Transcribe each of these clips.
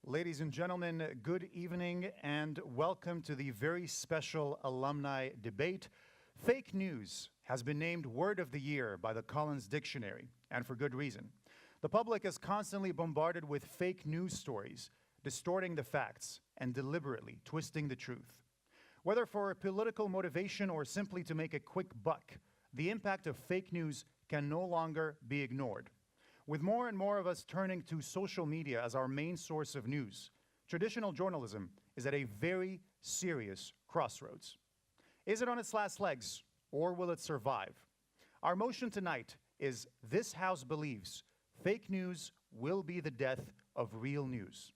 Ladies and gentlemen, good evening and welcome to the very special alumni debate. Fake news has been named Word of the Year by the Collins Dictionary, and for good reason. The public is constantly bombarded with fake news stories, distorting the facts and deliberately twisting the truth. Whether for political motivation or simply to make a quick buck, the impact of fake news can no longer be ignored. With more and more of us turning to social media as our main source of news, traditional journalism is at a very serious crossroads. Is it on its last legs, or will it survive? Our motion tonight is this House believes fake news will be the death of real news.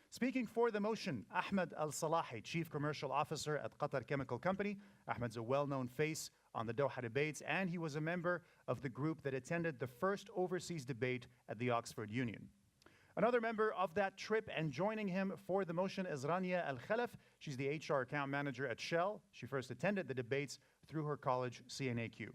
Speaking for the motion, Ahmed Al-Salahi, Chief Commercial Officer at Qatar Chemical Company. Ahmed's a well-known face on the Doha Debates, and he was a member of the group that attended the first overseas debate at the Oxford Union. Another member of that trip and joining him for the motion is Rania Al-Khalaf. She's the HR account manager at Shell. She first attended the debates through her college, CNAQ.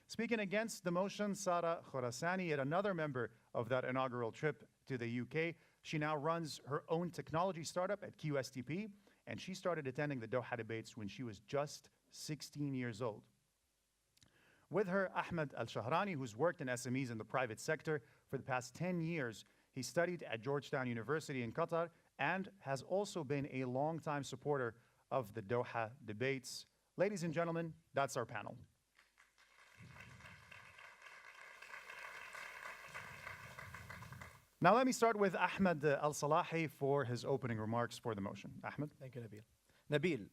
Speaking against the motion, Sara Khorasani, yet another member of that inaugural trip to the UK. She now runs her own technology startup at QSTP, and she started attending the Doha Debates when she was just 16 years old. With her, Ahmed Al-Shahrani, who's worked in SMEs in the private sector for the past 10 years. He studied at Georgetown University in Qatar and has also been a longtime supporter of the Doha Debates. Ladies and gentlemen, that's our panel. Now let me start with Ahmed Al-Salahi for his opening remarks for the motion. Ahmed? Thank you, Nabil. Nabil,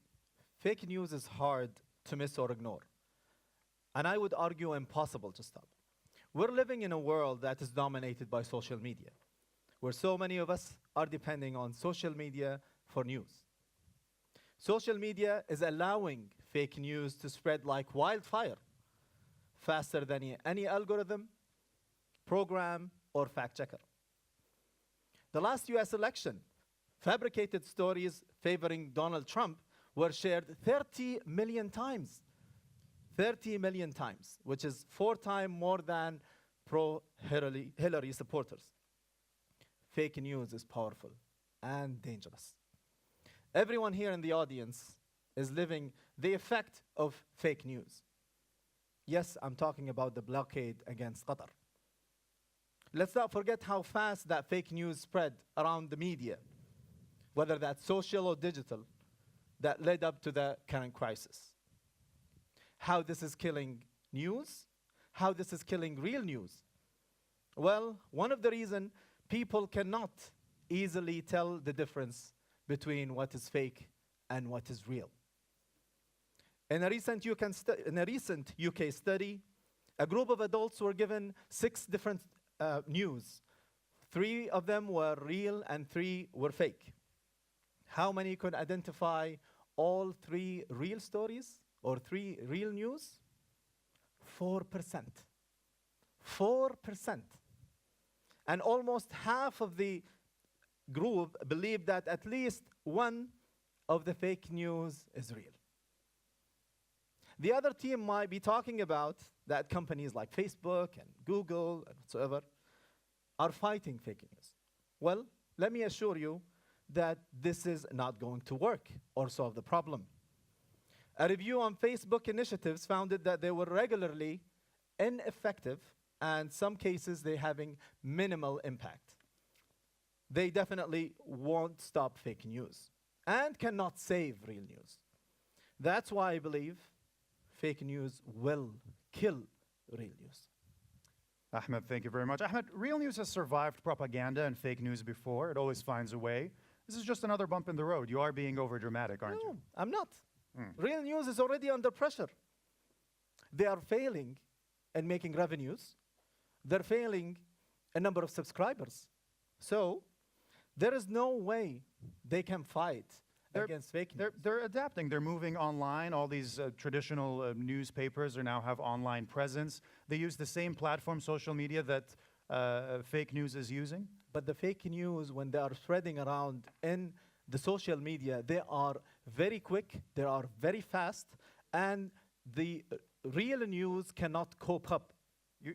fake news is hard to miss or ignore, and I would argue impossible to stop. We're living in a world that is dominated by social media, where so many of us are depending on social media for news. Social media is allowing fake news to spread like wildfire, faster than any algorithm, program, or fact checker. The last US election, fabricated stories favoring Donald Trump were shared 30 million times. 30 million times, which is 4 times more than pro-Hillary supporters. Fake news is powerful and dangerous. Everyone here in the audience is living the effect of fake news. Yes, I'm talking about the blockade against Qatar. Let's not forget how fast that fake news spread around the media, whether that's social or digital, that led up to the current crisis. How this is killing news, how this is killing real news. Well, one of the reasons people cannot easily tell the difference between what is fake and what is real. In a recent UK study, a group of adults were given 6 different news. 3 of them were real and 3 were fake. How many could identify all 3 real stories or 3 real news? 4%. 4%. And almost half of the group believe that at least one of the fake news is real. The other team might be talking about that companies like Facebook and Google and whatsoever are fighting fake news. Well, let me assure you that this is not going to work or solve the problem. A review on Facebook initiatives found that they were regularly ineffective, and some cases they're having minimal impact. They definitely won't stop fake news and cannot save real news. That's why I believe fake news will kill real news. Ahmed, thank you very much. Ahmed, real news has survived propaganda and fake news before. It always finds a way. This is just another bump in the road. You are being overdramatic, aren't you? No, I'm not. Real news is already under pressure. They are failing in making revenues. They're failing a number of subscribers. So there is no way they can fight against fake news. They're adapting. They're moving online. All these traditional newspapers now have online presence. They use the same platform, social media, that fake news is using. But the fake news, when they are spreading around in the social media, they are very quick, they are very fast, and the real news cannot cope up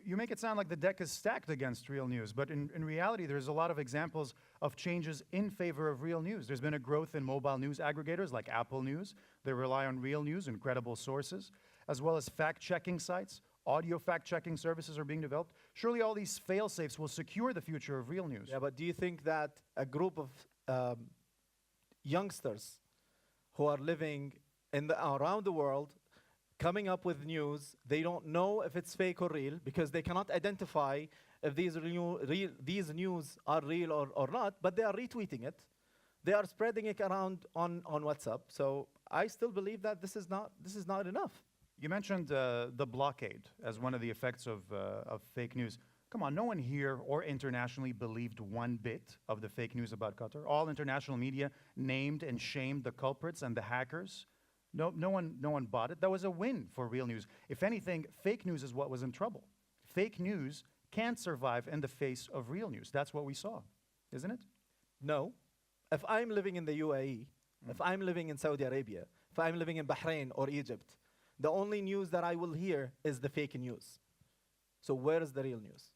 You make it sound like the deck is stacked against real news, but in reality, there's a lot of examples of changes in favor of real news. There's been a growth in mobile news aggregators like Apple News. They rely on real news and credible sources, as well as fact-checking sites. Audio fact-checking services are being developed. Surely all these fail-safes will secure the future of real news. Yeah, but do you think that a group of youngsters who are living around the world, coming up with news, they don't know if it's fake or real because they cannot identify if these news are real or not, but they are retweeting it. They are spreading it around on WhatsApp. So I still believe that this is not enough. You mentioned the blockade as one of the effects of fake news. Come on, no one here or internationally believed one bit of the fake news about Qatar. All international media named and shamed the culprits and the hackers. No one bought it. That was a win for real news. If anything, fake news is what was in trouble. Fake news can't survive in the face of real news. That's what we saw, isn't it? No. If I'm living in the UAE, if I'm living in Saudi Arabia, if I'm living in Bahrain or Egypt, the only news that I will hear is the fake news. So where is the real news?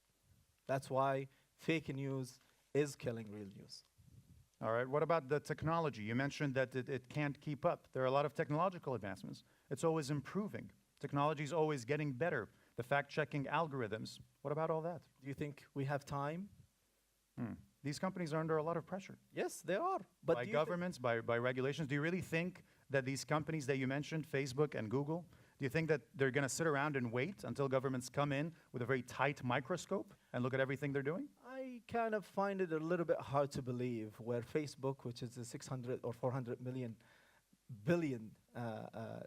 That's why fake news is killing real news. All right, what about the technology? You mentioned that it can't keep up. There are a lot of technological advancements. It's always improving. Technology is always getting better. The fact-checking algorithms, what about all that? Do you think we have time? These companies are under a lot of pressure. Yes, they are. But by governments, by regulations. Do you really think that these companies that you mentioned, Facebook and Google, do you think that they're going to sit around and wait until governments come in with a very tight microscope and look at everything they're doing? I kind of find it a little bit hard to believe where Facebook, which is a 600 or 400 billion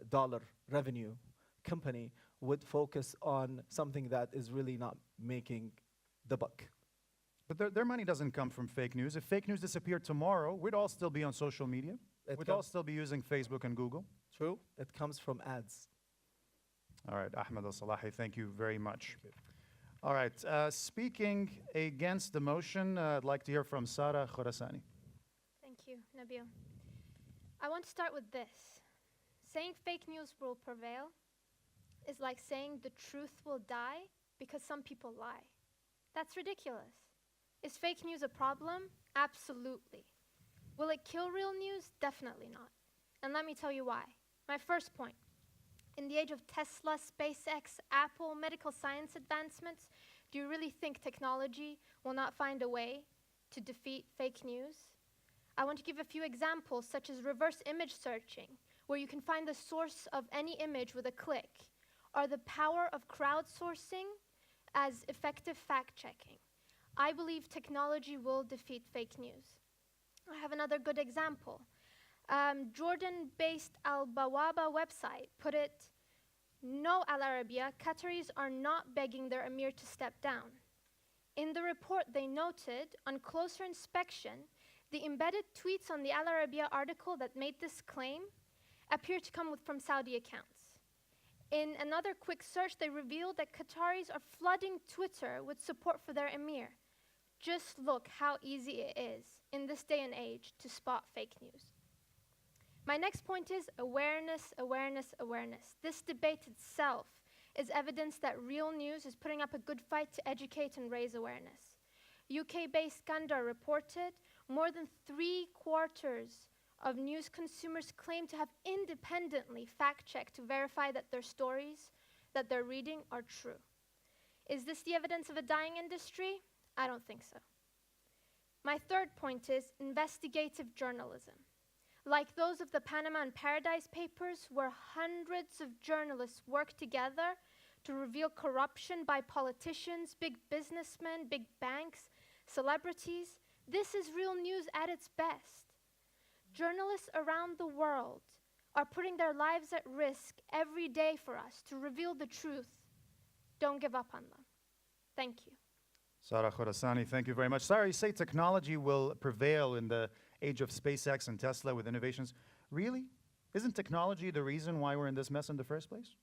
dollar revenue company, would focus on something that is really not making the buck. But their money doesn't come from fake news. If fake news disappeared tomorrow, we'd all still be on social media. We'd all still be using Facebook and Google. True. It comes from ads. All right, Ahmed Al-Salahi, thank you very much. All right, speaking against the motion, I'd like to hear from Sara Khorasani. Thank you, Nabil. I want to start with this. Saying fake news will prevail is like saying the truth will die because some people lie. That's ridiculous. Is fake news a problem? Absolutely. Will it kill real news? Definitely not. And let me tell you why. My first point. In the age of Tesla, SpaceX, Apple, medical science advancements, do you really think technology will not find a way to defeat fake news? I want to give a few examples, such as reverse image searching, where you can find the source of any image with a click, or the power of crowdsourcing as effective fact-checking. I believe technology will defeat fake news. I have another good example. Jordan-based Al-Bawaba website put it, "No, Al Arabiya, Qataris are not begging their emir to step down." In the report, they noted, on closer inspection, the embedded tweets on the Al Arabiya article that made this claim appear to come from Saudi accounts. In another quick search, they revealed that Qataris are flooding Twitter with support for their emir. Just look how easy it is in this day and age to spot fake news. My next point is awareness, awareness, awareness. This debate itself is evidence that real news is putting up a good fight to educate and raise awareness. UK-based Gandar reported more than 3/4 of news consumers claim to have independently fact-checked to verify that their stories that they're reading are true. Is this the evidence of a dying industry? I don't think so. My third point is investigative journalism. Like those of the Panama and Paradise Papers, where hundreds of journalists work together to reveal corruption by politicians, big businessmen, big banks, celebrities, this is real news at its best. Journalists around the world are putting their lives at risk every day for us to reveal the truth. Don't give up on them. Thank you. Sara Khorasani, thank you very much. Sara, you say technology will prevail in the age of SpaceX and Tesla with innovations. Really? Isn't technology the reason why we're in this mess in the first place?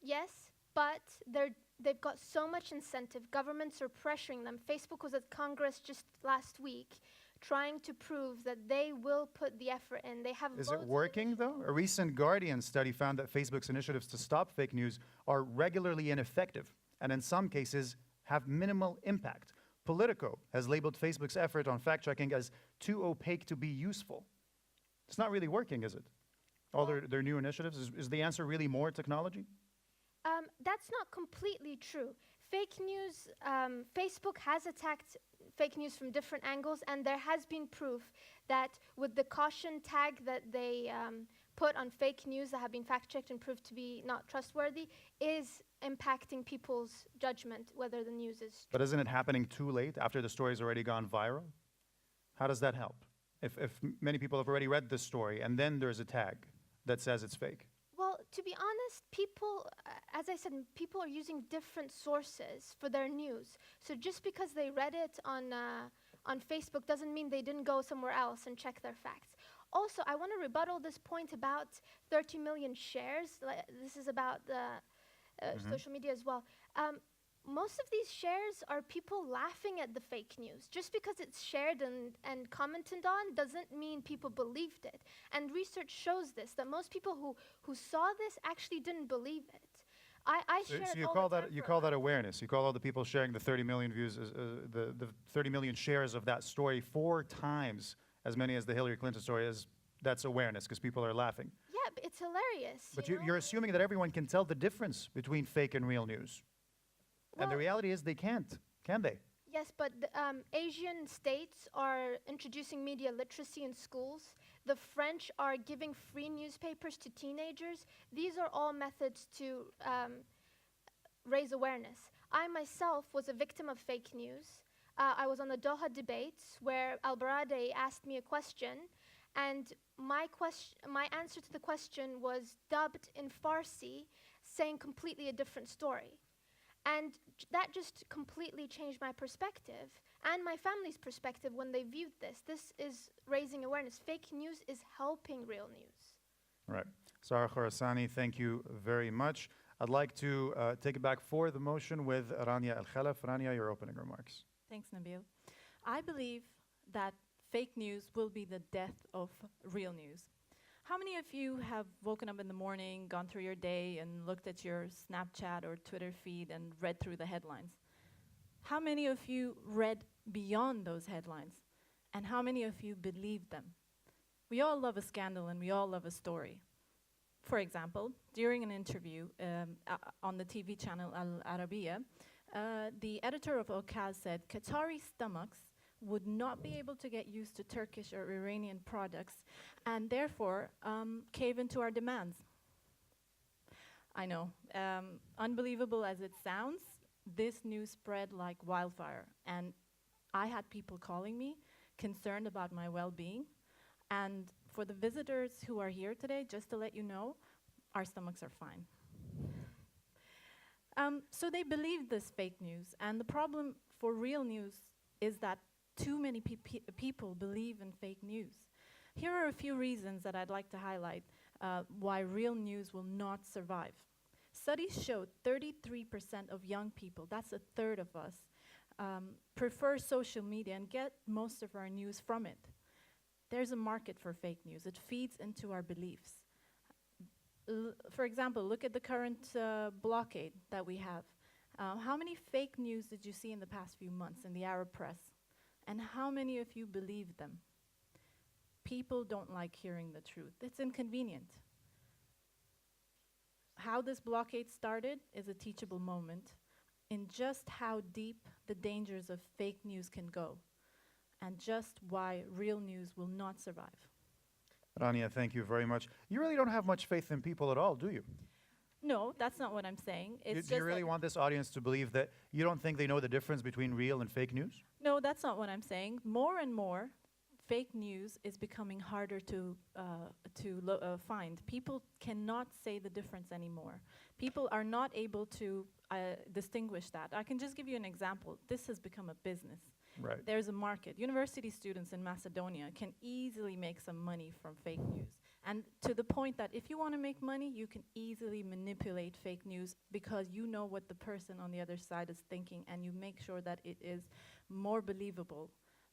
Yes, but they've got so much incentive. Governments are pressuring them. Facebook was at Congress just last week trying to prove that they will put the effort in. They have Is loads it of working, though? A recent Guardian study found that Facebook's initiatives to stop fake news are regularly ineffective and, in some cases, have minimal impact. Politico has labeled Facebook's effort on fact-checking as too opaque to be useful. It's not really working, is it? All their new initiatives? Is the answer really more technology? That's not completely true. Fake news, Facebook has attacked fake news from different angles, and there has been proof that with the caution tag that they put on fake news that have been fact-checked and proved to be not trustworthy is impacting people's judgment whether the news is true. But isn't it happening too late after the story's already gone viral? How does that help? If many people have already read this story and then there's a tag that says it's fake. Well, to be honest, people, as I said, people are using different sources for their news. So just because they read it on Facebook doesn't mean they didn't go somewhere else and check their facts. Also, I want to rebuttal this point about 30 million shares. This is about the social media as well. Most of these shares are people laughing at the fake news. Just because it's shared and commented on doesn't mean people believed it. And research shows this, that most people who saw this actually didn't believe it. I share it So you all call the that time you for call that awareness. You call all the people sharing the 30 million views, the 30 million shares of that story 4 times as many as the Hillary Clinton story is. That's awareness because people are laughing. Yeah, but it's hilarious. But you know? you're assuming that everyone can tell the difference between fake and real news. And the Well, reality is they can't, can they? yes, but the, Asian states are introducing media literacy in schools. The French are giving free newspapers to teenagers. These are all methods to raise awareness. I myself was a victim of fake news. I was on the Doha Debates where Al-Baradei asked me a question, and my answer to the question was dubbed in Farsi, saying completely a different story. And that just completely changed my perspective and my family's perspective when they viewed this. This is raising awareness. Fake news is helping real news. Right. Sarah Khorasani, thank you very much. I'd like to take it back for the motion with Rania Al-Khalaf. Rania, your opening remarks. Thanks, Nabil. I believe that fake news will be the death of real news. How many of you have woken up in the morning, gone through your day, and looked at your Snapchat or Twitter feed and read through the headlines? How many of you read beyond those headlines? And how many of you believed them? We all love a scandal and we all love a story. For example, during an interview on the TV channel Al Arabiya, the editor of Okaz said Qatari stomachs would not be able to get used to Turkish or Iranian products and therefore cave into our demands. I know, unbelievable as it sounds, this news spread like wildfire, and I had people calling me concerned about my well-being. And for the visitors who are here today, just to let you know, our stomachs are fine. So they believed this fake news, and the problem for real news is that too many people believe in fake news. Here are a few reasons that I'd like to highlight why real news will not survive. Studies show 33% of young people, that's a third of us, prefer social media and get most of our news from it. There's a market for fake news. It feeds into our beliefs. For example, look at the current blockade that we have. How many fake news did you see in the past few months in the Arab press? And how many of you believe them? People don't like hearing the truth. It's inconvenient. How this blockade started is a teachable moment in just how deep the dangers of fake news can go and just why real news will not survive. Rania, thank you very much. You really don't have much faith in people at all, do you? No, that's not what I'm saying. Do you really want this audience to believe that you don't think they know the difference between real and fake news? No, that's not what I'm saying. More and more, fake news is becoming harder to find. People cannot say the difference anymore. People are not able to distinguish that. I can just give you an example. This has become a business. Right. There's a market. University students in Macedonia can easily make some money from fake news. And to the point that if you want to make money, you can easily manipulate fake news because you know what the person on the other side is thinking and you make sure that it is more believable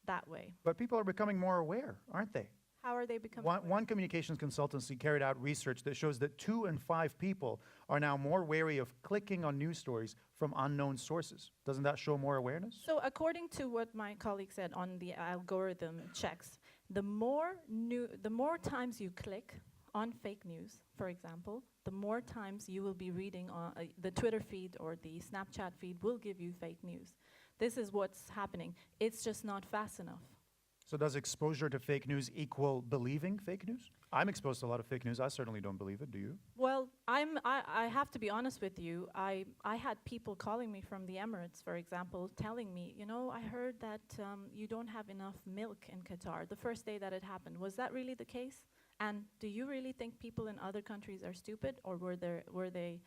that way. But people are becoming more aware, aren't they? How are they becoming One communications consultancy carried out research that shows that 2 in 5 people are now more wary of clicking on news stories from unknown sources. Doesn't that show more awareness? So according to what my colleague said on the algorithm checks, the more times you click on fake news, for example, the more times you will be reading on the Twitter feed or the Snapchat feed will give you fake news. This is what's happening. It's just not fast enough. So does exposure to fake news equal believing fake news? I'm exposed to a lot of fake news. I certainly don't believe it. Do you? Well, I have to be honest with you. I had people calling me from the Emirates, for example, telling me, you know, I heard that you don't have enough milk in Qatar the first day that it happened. Was that really the case? And do you really think people in other countries are stupid, or were they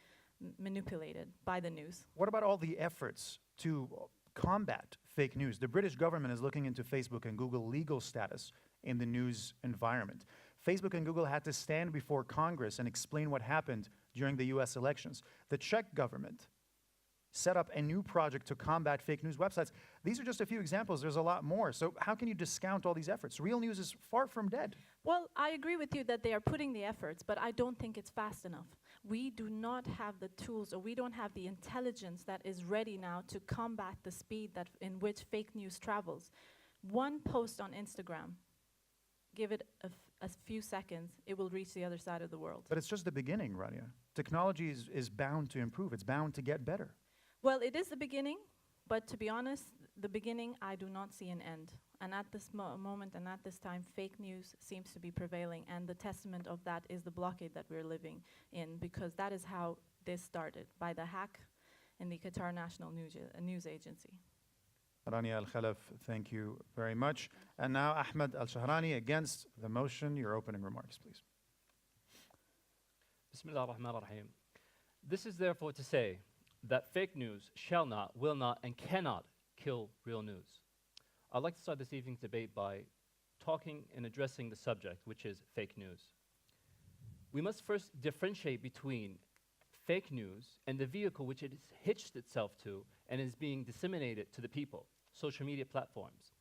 manipulated by the news? What about all the efforts to combat fake news? The British government is looking into Facebook and Google legal status in the news environment. Facebook and Google had to stand before Congress and explain what happened during the US elections. The Czech government set up a new project to combat fake news websites. These are just a few examples. There's a lot more. So how can you discount all these efforts? Real news is far from dead. Well, I agree with you that they are putting the efforts, but I don't think it's fast enough. We do not have the tools, or we don't have the intelligence that is ready now to combat the speed in which fake news travels. One post on Instagram, give it a few seconds, it will reach the other side of the world. But it's just the beginning, Rania. Technology is bound to improve. It's bound to get better. Well, it is the beginning, but to be honest, the beginning, I do not see an end. And at this moment and at this time, fake news seems to be prevailing, and the testament of that is the blockade that we're living in, because that is how this started, by the hack in the Qatar National News Agency. Rania Al-Khalaf, thank you very much. And now Ahmed Al-Shahrani against the motion. Your opening remarks, please. Bismillah ar-Rahman ar-Rahim. This is therefore to say that fake news shall not, will not, and cannot kill real news. I'd like to start this evening's debate by talking and addressing the subject, which is fake news. We must first differentiate between fake news and the vehicle which it has hitched itself to and is being disseminated to the people, social media platforms.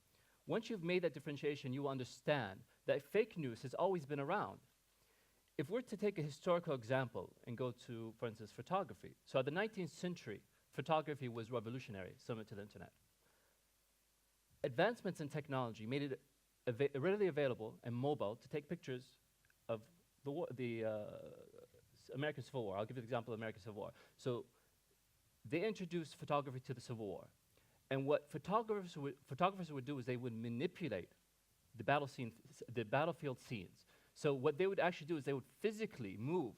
Once you've made that differentiation, you will understand that fake news has always been around. If we're to take a historical example and go to, for instance, photography. So at the 19th century, photography was revolutionary, similar to the internet. Advancements in technology made it readily available and mobile to take pictures of the American Civil War. I'll give you the example of the American Civil War. So they introduced photography to the Civil War. And what photographers would do is they would manipulate the battlefield scenes. So what they would actually do is they would physically move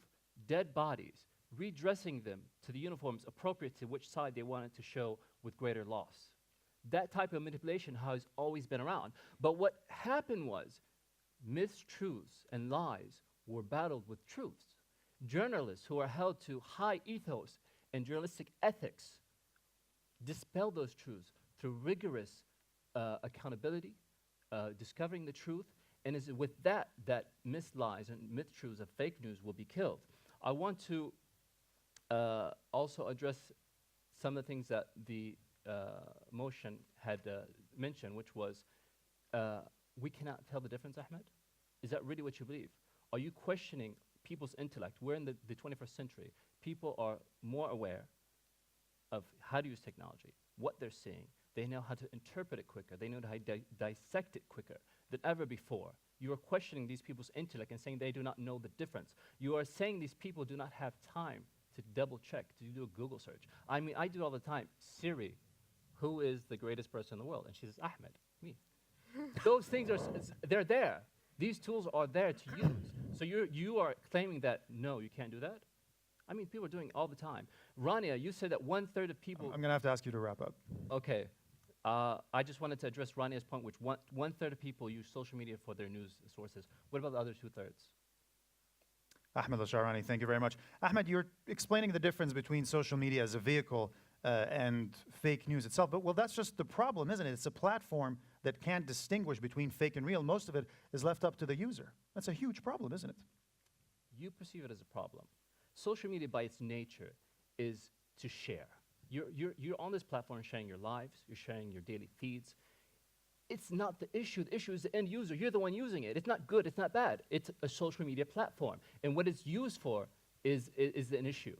dead bodies, redressing them to the uniforms appropriate to which side they wanted to show with greater loss. That type of manipulation has always been around. But what happened was mistruths and lies were battled with truths. Journalists who are held to high ethos and journalistic ethics dispel those truths through rigorous accountability, discovering the truth, and it's with that mislies and mistruths of fake news will be killed. I want to also address some of the things that the motion had mentioned, which was, we cannot tell the difference, Ahmed? Is that really what you believe? Are you questioning people's intellect? We're in the 21st century. People are more aware of how to use technology, what they're seeing. They know how to interpret it quicker. They know how to dissect it quicker than ever before. You are questioning these people's intellect and saying they do not know the difference. You are saying these people do not have time to double check, to do a Google search. I mean, I do all the time. Siri, who is the greatest person in the world? And she says, Ahmed, me. Those things they're there. These tools are there to use. So you are claiming that, no, you can't do that? I mean, people are doing it all the time. Rania, you said that 1/3 of people... I'm going to have to ask you to wrap up. Okay. I just wanted to address Rania's point, which 1/3 of people use social media for their news sources. What about the other 2/3? Ahmed Al-Shahrani, thank you very much. Ahmed, you're explaining the difference between social media as a vehicle and fake news itself. But, well, that's just the problem, isn't it? It's a platform that can't distinguish between fake and real. Most of it is left up to the user. That's a huge problem, isn't it? You perceive it as a problem. Social media, by its nature, is to share. You're on this platform sharing your lives, you're sharing your daily feeds. it's not the issue. The issue is the end user. You're the one using it. It's not good. It's not bad. It's a social media platform. And what it's used for is an issue.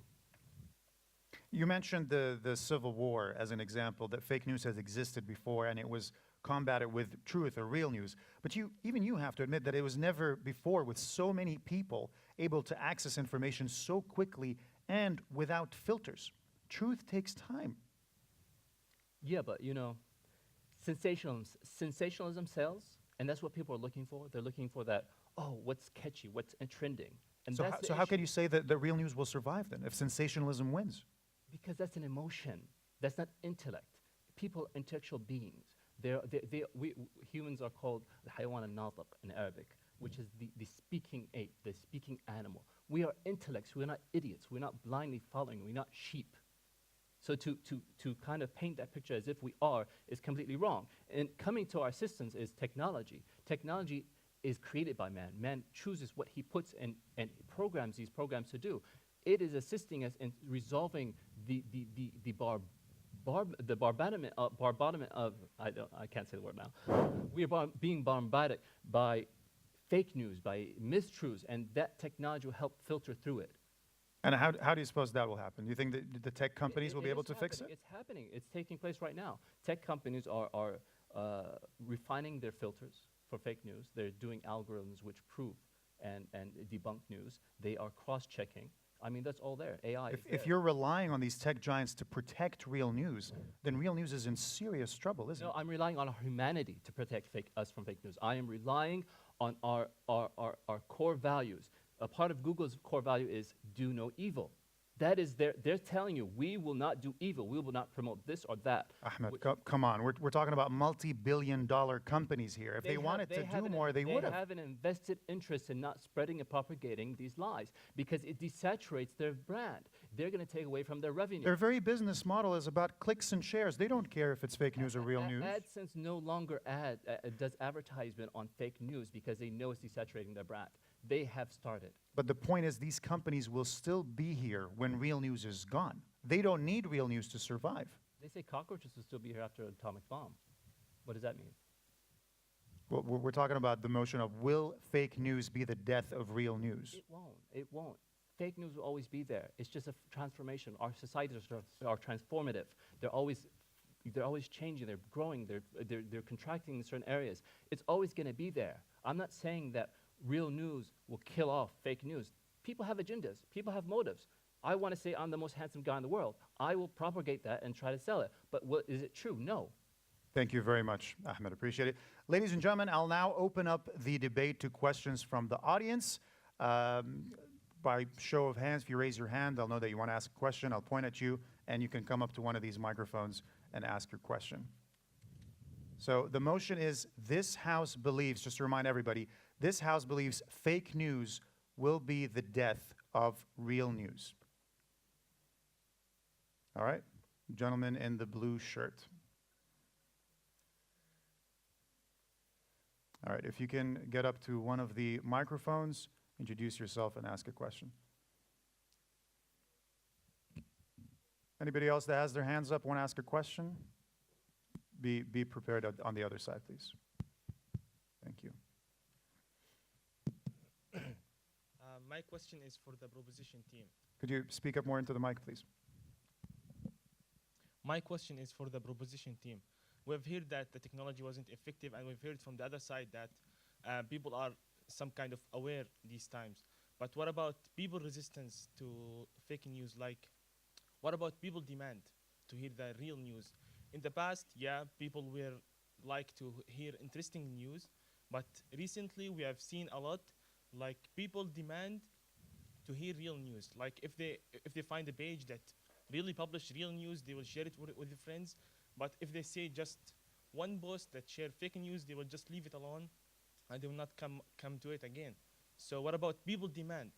You mentioned the Civil War as an example, that fake news has existed before and it was combated with truth or real news. But even you have to admit that it was never before, with so many people able to access information so quickly and without filters. Truth takes time. Yeah, but you know, sensationalism sells, and that's what people are looking for. They're looking for that, oh, what's catchy, what's trending. And So, that's the how can issue. you say that the real news will survive then if sensationalism wins? Because that's an emotion. That's not intellect. People are intellectual beings. We humans are called الحيوان الناطق in Arabic, which is the speaking ape, the speaking animal. We are intellects. We're not idiots. We're not blindly following. We're not sheep. So to kind of paint that picture as if we are is completely wrong. And coming to our assistance is technology. Technology is created by man. Man chooses what he puts in and programs these programs to do. It is assisting us in resolving the bombardment of I can't say the word now. We are being bombarded by fake news, by mistruths, and that technology will help filter through it. And how do you suppose that will happen? Do you think that the tech companies will be able to fix it? It's happening. It's taking place right now. Tech companies are refining their filters for fake news. They're doing algorithms which prove and debunk news. They are cross-checking. I mean, that's all there. AI. If you're relying on these tech giants to protect real news, then real news is in serious trouble, isn't No, it? I'm relying on our humanity to protect us from fake news. I am relying on our core values. A part of Google's core value is do no evil. That is, they're telling you, we will not do evil. We will not promote this or that. Ahmed, come on. We're talking about multi-billion-dollar companies here. If they wanted to do more, they would have. They have an invested interest in not spreading and propagating these lies because it desaturates their brand. They're going to take away from their revenue. Their very business model is about clicks and shares. They don't care if it's fake news or real news. AdSense no longer does advertisement on fake news because they know it's desaturating their brand. They have started. But the point is, these companies will still be here when real news is gone. They don't need real news to survive. They say cockroaches will still be here after an atomic bomb. What does that mean? Well, we're talking about the motion of, will fake news be the death of real news? It won't. It won't. Fake news will always be there. It's just a transformation. Our societies are transformative. They're always changing. They're growing. They're contracting in certain areas. It's always going to be there. I'm not saying that real news will kill off fake news. People have agendas. People have motives. I want to say I'm the most handsome guy in the world. I will propagate that and try to sell it. But is it true? No. Thank you very much, Ahmed. Appreciate it. Ladies and gentlemen, I'll now open up the debate to questions from the audience. By show of hands, if you raise your hand, I'll know that you want to ask a question. I'll point at you, and you can come up to one of these microphones and ask your question. So the motion is, this House believes, just to remind everybody, this House believes fake news will be the death of real news. All right? Gentleman in the blue shirt. All right, if you can get up to one of the microphones, introduce yourself and ask a question. Anybody else that has their hands up want to ask a question? Be prepared on the other side, please. Thank you. My question is for the proposition team. Could you speak up more into the mic, please? My question is for the proposition team. We've heard that the technology wasn't effective, and we've heard from the other side that people are some kind of aware these times. But what about people resistance to fake news? Like, what about people demand to hear the real news? In the past, yeah, people were like to hear interesting news, but recently we have seen a lot, like people demand to hear real news. Like if they find a page that really publish real news, they will share it with their friends. But if they say just one post that share fake news, they will just leave it alone, and they will not come to it again. So what about people demand?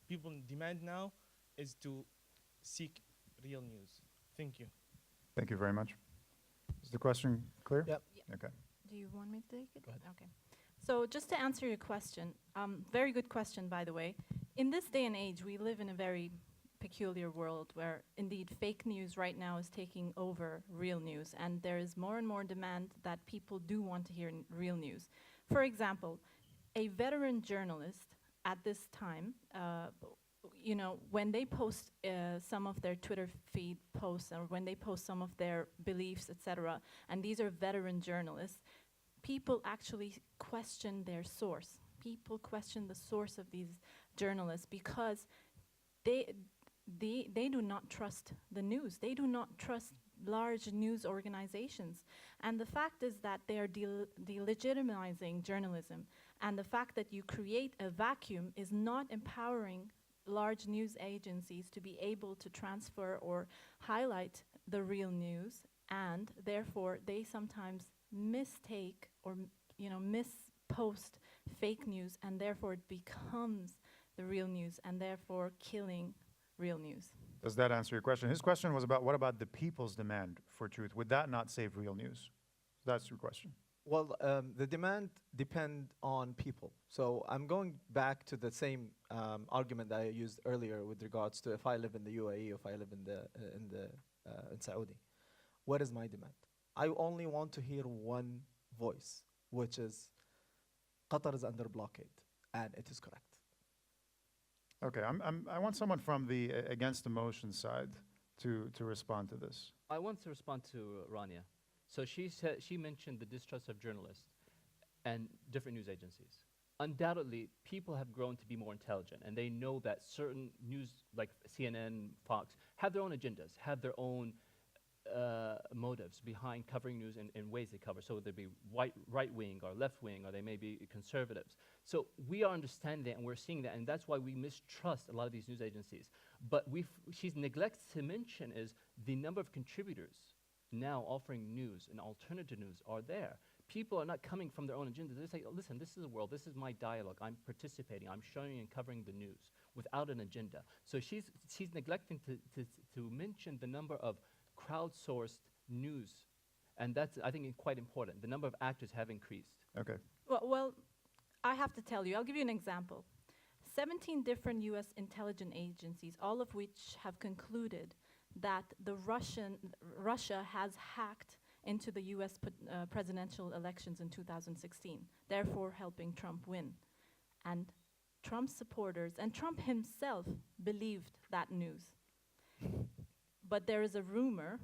People demand now is to seek real news. Thank you. Thank you very much. Is the question clear? Yep. Okay. Do you want me to take it? Go ahead. Okay. So just to answer your question, very good question, by the way. In this day and age, we live in a very peculiar world where indeed fake news right now is taking over real news, and there is more and more demand that people do want to hear real news. For example, a veteran journalist at this time, when they post some of their Twitter feed posts, or when they post some of their beliefs, etc., and these are veteran journalists, people actually question their source. People question the source of these journalists because they do not trust the news. They do not trust large news organizations. And the fact is that they are delegitimizing journalism. And the fact that you create a vacuum is not empowering large news agencies to be able to transfer or highlight the real news, and therefore they sometimes mistake or mispost fake news, and therefore it becomes the real news, and therefore killing real news. Does that answer your question? His question was about what about the people's demand for truth? Would that not save real news? That's your question. Well, the demand depend on people. So I'm going back to the same argument that I used earlier with regards to if I live in the UAE, if I live in Saudi. What is my demand? I only want to hear one voice, which is Qatar is under blockade, and it is correct. Okay, I want someone from the against the motion side to respond to this. I want to respond to Rania. So she mentioned the distrust of journalists and different news agencies. Undoubtedly, people have grown to be more intelligent, and they know that certain news, like CNN, Fox, have their own agendas, have their own motives behind covering news in ways they cover. So they be right-wing or left-wing, or they may be conservatives. So we are understanding that, and we're seeing that, and that's why we mistrust a lot of these news agencies. But she's neglects to mention is the number of contributors now offering news and alternative news are there. People are not coming from their own agenda. They're saying, listen, this is the world, this is my dialogue, I'm participating, I'm showing and covering the news without an agenda. So she's neglecting to mention the number of crowdsourced news, and that's, I think, quite important. The number of actors have increased. Okay. Well, I have to tell you, I'll give you an example. 17 different US intelligence agencies, all of which have concluded that Russia has hacked into the US presidential elections in 2016, therefore helping Trump win. And Trump's supporters, and Trump himself, believed that news. But there is a rumor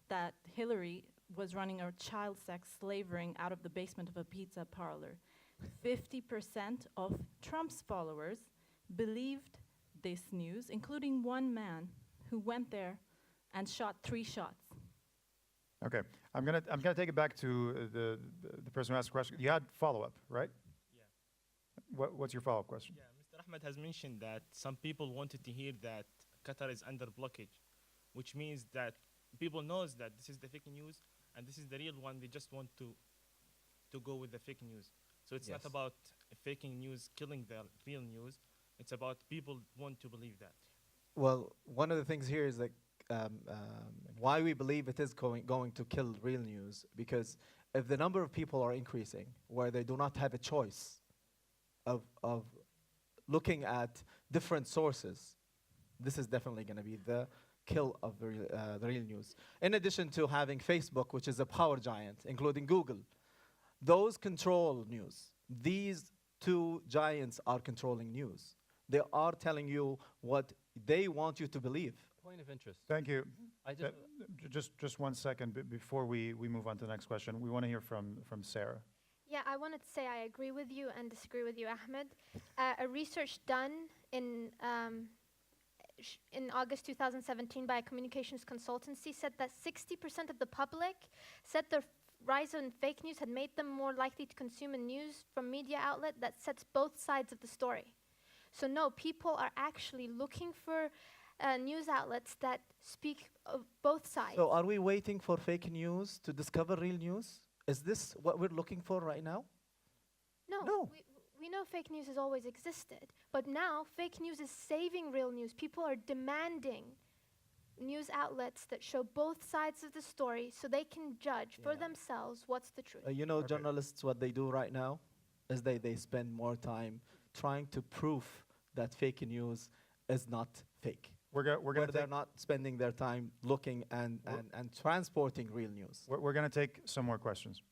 that Hillary was running a child sex slavering out of the basement of a pizza parlor. 50% of Trump's followers believed this news, including one man who went there and shot 3 shots. Okay, I'm gonna take it back to the person who asked the question. You had follow-up, right? Yeah. What's your follow-up question? Yeah, Mr. Ahmed has mentioned that some people wanted to hear that Qatar is under blockage, which means that people knows that this is the fake news and this is the real one. They just want to go with the fake news. So it's not about faking news killing the real news. It's about people want to believe that. Well, one of the things here is that why we believe it is going to kill real news, because if the number of people are increasing where they do not have a choice of looking at different sources, this is definitely going to be the kill of the real news. In addition to having Facebook, which is a power giant, including Google, those control news. These two giants are controlling news. They are telling you what they want you to believe. Point of interest. Thank you. I Just 1 second before we move on to the next question. We want to hear from Sarah. Yeah, I wanted to say I agree with you and disagree with you, Ahmed. A research done in August 2017 by a communications consultancy said that 60% of the public said the rise in fake news had made them more likely to consume a news from media outlet that sets both sides of the story. So no, people are actually looking for news outlets that speak of both sides. So are we waiting for fake news to discover real news? Is this what we're looking for right now? No. We know fake news has always existed, but now fake news is saving real news. People are demanding news outlets that show both sides of the story so they can judge for themselves what's the truth. Journalists, what they do right now is they spend more time trying to prove that fake news is not fake. We're where going to they're take not spending their time looking and transporting real news. we're going to take some more questions.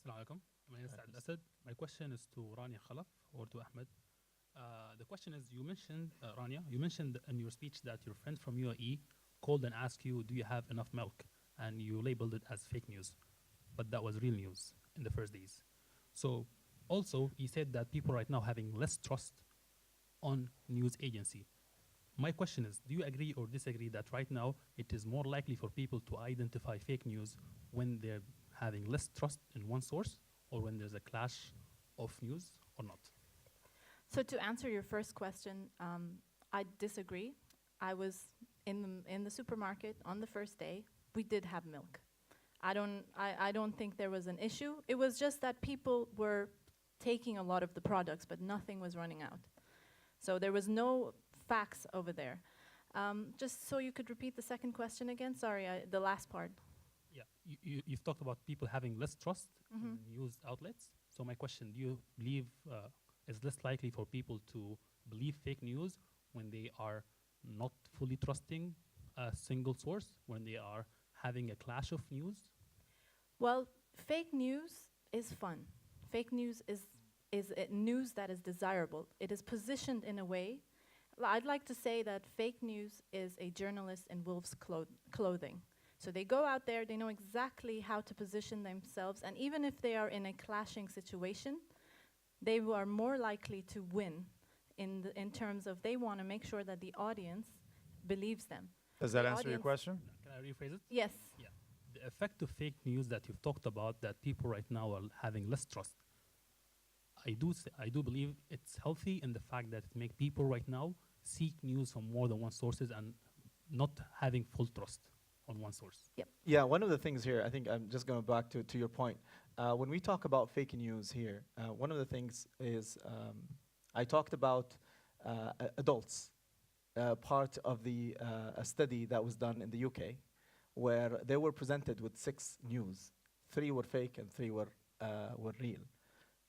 Assalamu alaikum. My name is Saad Asad. My question is to Rania Khalaf or to Ahmed. The question is, you mentioned, Rania, you mentioned in your speech that your friend from UAE called and asked you, do you have enough milk? And you labeled it as fake news. But that was real news in the first days. So also, he said that people right now having less trust on news agency. My question is, do you agree or disagree that right now it is more likely for people to identify fake news when they're having less trust in one source or when there's a clash of news or not? So to answer your first question, I disagree. I was in the supermarket on the first day. We did have milk. I don't think there was an issue. It was just that people were taking a lot of the products, but nothing was running out. So there was no facts over there. Just so you could repeat the second question again. Sorry, the last part. Yeah, you've talked about people having less trust in news outlets. So my question, do you believe it's less likely for people to believe fake news when they are not fully trusting a single source, when they are having a clash of news? Well, fake news is fun. Fake news is news that is desirable. It is positioned in a way. I'd like to say that fake news is a journalist in wolf's clothing. So they go out there, they know exactly how to position themselves, and even if they are in a clashing situation, they are more likely to win in terms of they want to make sure that the audience believes them. Does that The answer your audience- question? Can I rephrase it? Yes. Yeah. The effect of fake news that you've talked about, that people right now are having less trust. I do believe it's healthy in the fact that it makes people right now seek news from more than one sources and not having full trust on one source. Yeah, one of the things here, I think I'm just going back to your point. When we talk about fake news here, one of the things is I talked about adults, part of the a study that was done in the UK, where they were presented with 6 news. 3 were fake and 3 were real.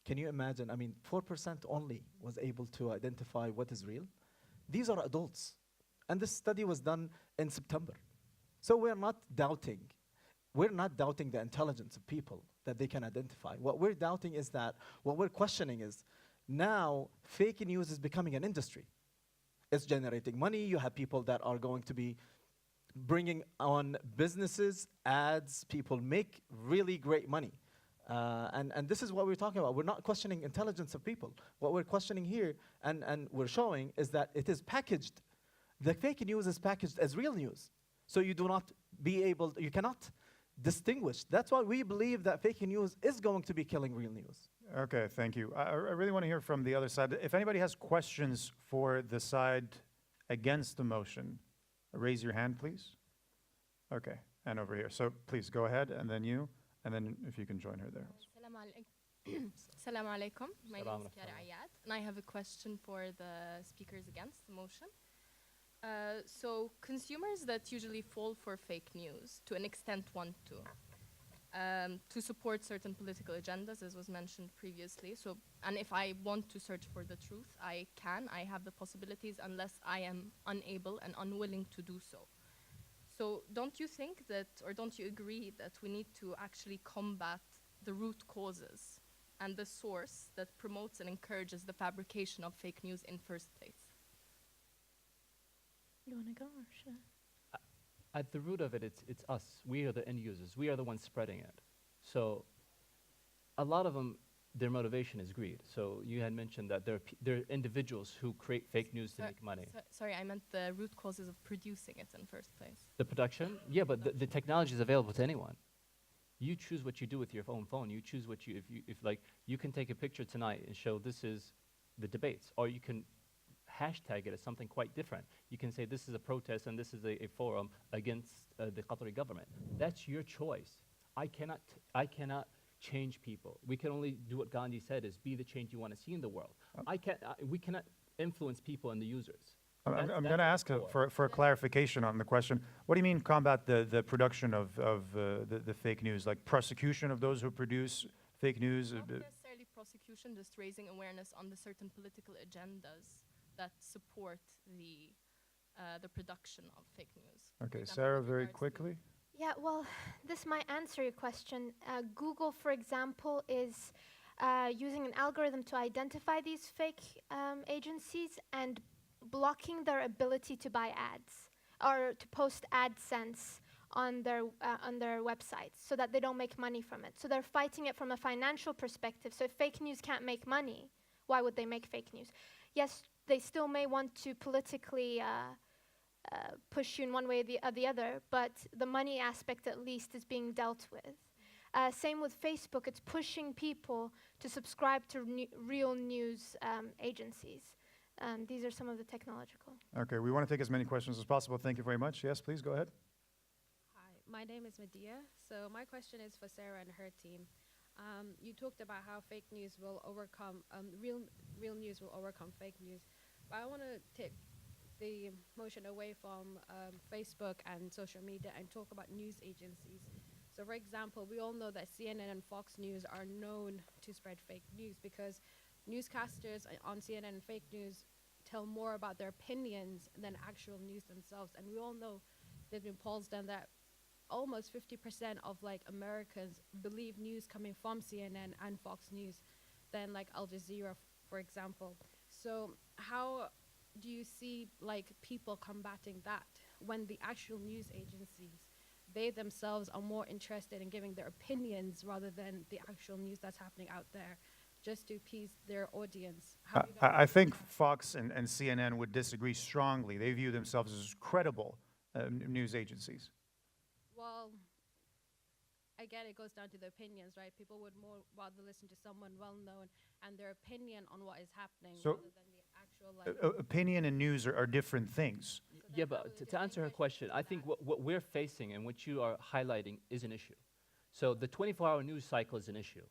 Can you imagine? I mean, 4% only was able to identify what is real. These are adults. And this study was done in September. So we're not doubting the intelligence of people that they can identify. What we're doubting is that, what we're questioning is, now fake news is becoming an industry. It's generating money. You have people that are going to be bringing on businesses, ads. People make really great money. And this is what we're talking about. We're not questioning intelligence of people. What we're questioning here and we're showing is that it is packaged. The fake news is packaged as real news. So you cannot distinguish. That's why we believe that fake news is going to be killing real news. Okay, thank you. I really want to hear from the other side. If anybody has questions for the side against the motion, raise your hand, please. Okay, and over here. So please go ahead, and then you, and then if you can join her there. Assalamu alaikum. My name Salam is Kiara Ayad, and I have a question for the speakers against the motion. So consumers that usually fall for fake news, to an extent want to support certain political agendas, as was mentioned previously. So, and if I want to search for the truth, I have the possibilities unless I am unable and unwilling to do so. So don't you think that, or don't you agree that we need to actually combat the root causes and the source that promotes and encourages the fabrication of fake news in first place? You want to go or should I? At the root of it, it's us. We are the end users. We are the ones spreading it. So a lot of them, their motivation is greed. So you had mentioned that there are individuals who create fake news to make money. Sorry, I meant the root causes of producing it in first place. The production? Yeah, but the technology is available to anyone. You choose what you do with your own phone. You choose what you can take a picture tonight and show this is the debates, or you can hashtag it as something quite different. You can say this is a protest and this is a forum against the Qatari government. That's your choice. I cannot change people. We can only do what Gandhi said, is be the change you want to see in the world. We cannot influence people and the users. I'm going to ask for a clarification on the question. What do you mean combat the production of the fake news, like prosecution of those who produce fake news? Not necessarily prosecution, just raising awareness on the certain political agendas that support the the production of fake news. Okay, For example, Sarah, with very regards to- quickly. Yeah, well, this might answer your question. Google, for example, is using an algorithm to identify these fake agencies and blocking their ability to buy ads or to post AdSense on their websites so that they don't make money from it. So they're fighting it from a financial perspective. So if fake news can't make money, why would they make fake news? Yes, they still may want to politically push you in one way or the other, but the money aspect at least is being dealt with. Same with Facebook, it's pushing people to subscribe to real news agencies. These are some of the technological. Okay, we want to take as many questions as possible. Thank you very much. Yes, please go ahead. Hi, my name is Medea. So my question is for Sarah and her team. You talked about how fake news will overcome, real news will overcome fake news. But I want to take the motion away from Facebook and social media and talk about news agencies. So for example, we all know that CNN and Fox News are known to spread fake news because newscasters on CNN and fake news tell more about their opinions than actual news themselves. And we all know there's been polls done that almost 50% of like Americans believe news coming from CNN and Fox News than like Al Jazeera, for example. So how do you see like people combating that when the actual news agencies, they themselves are more interested in giving their opinions rather than the actual news that's happening out there just to appease their audience? How do you guys I think Fox and CNN would disagree strongly. They view themselves as credible news agencies. Well, again, it goes down to the opinions, right? People would more rather listen to someone well-known and their opinion on what is happening So, rather than the actual, like... Opinion and news are different things. Yeah, but to answer her question, I think what we're facing and what you are highlighting is an issue. So the 24-hour news cycle is an issue.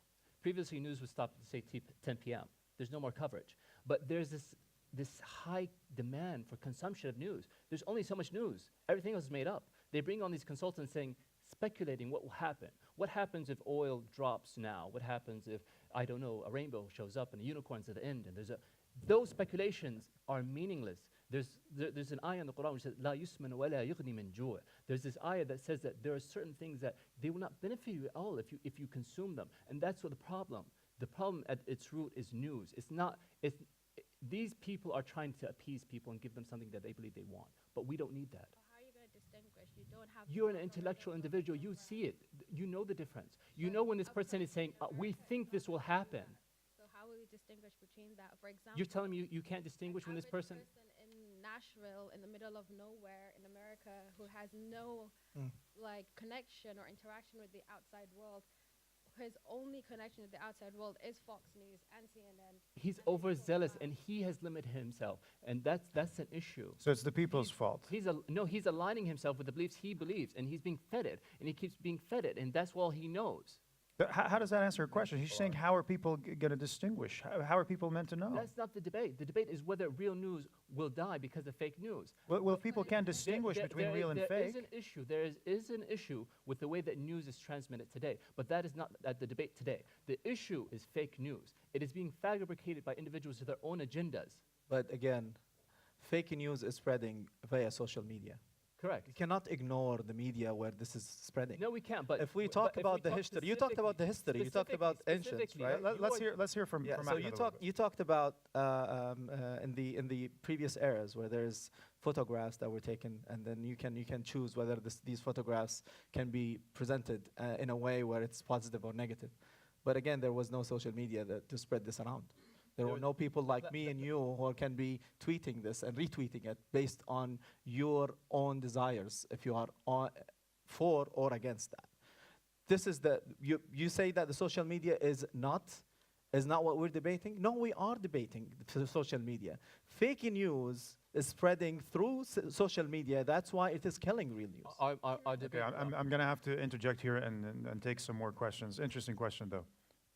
Previously, news would stop at, say, 10 p.m. There's no more coverage. But there's this high demand for consumption of news. There's only so much news. Everything else is made up. They bring on these consultants saying, speculating what will happen. What happens if oil drops now? What happens if, I don't know, a rainbow shows up and a unicorn's at the end? And those speculations are meaningless. There's an ayah in the Quran which says, "La yusman wa la yughni min ju'." There's this ayah that says that there are certain things that they will not benefit you at all if you consume them. And that's what the problem. The problem at its root is news. These people are trying to appease people and give them something that they believe they want. But we don't need that. But how are you going to distinguish? You don't have... You're an intellectual individual. You see it. You know the difference. You know when this person is saying, we think this will happen. So how will you distinguish between that? For example... You're telling me you can't distinguish when this person... in Nashville, in the middle of nowhere in America, who has no like connection or interaction with the outside world, his only connection with the outside world is Fox News and CNN. He's overzealous and he has limited himself, and that's an issue. So it's the people's fault. He's aligning himself with the beliefs he believes, and he's being fed it, and he keeps being fed it, and that's all he knows. But how does that answer a question? He's saying, how are people going to distinguish? How are people meant to know? That's not the debate. The debate is whether real news will die because of fake news. Well, if people can't distinguish between real and fake... There is an issue. There is an issue with the way that news is transmitted today, but that is not the debate today. The issue is fake news. It is being fabricated by individuals with their own agendas. But again, fake news is spreading via social media. Correct. You cannot ignore the media where this is spreading. No, we can't. But if we talk about the history, you talked about the history. You talked about ancients, right? Let's hear from. Yeah. From So you talked about in the previous eras where there's photographs that were taken, and then you can choose whether these photographs can be presented in a way where it's positive or negative. But again, there was no social media to spread this around. There were no people like me and you who can be tweeting this and retweeting it based on your own desires, if you are for or against that. This is you say that the social media is not what we're debating. No, we are debating the social media. Fake news is spreading through social media. That's why it is killing real news. Okay, I'm going to have to interject here and take some more questions. Interesting question, though.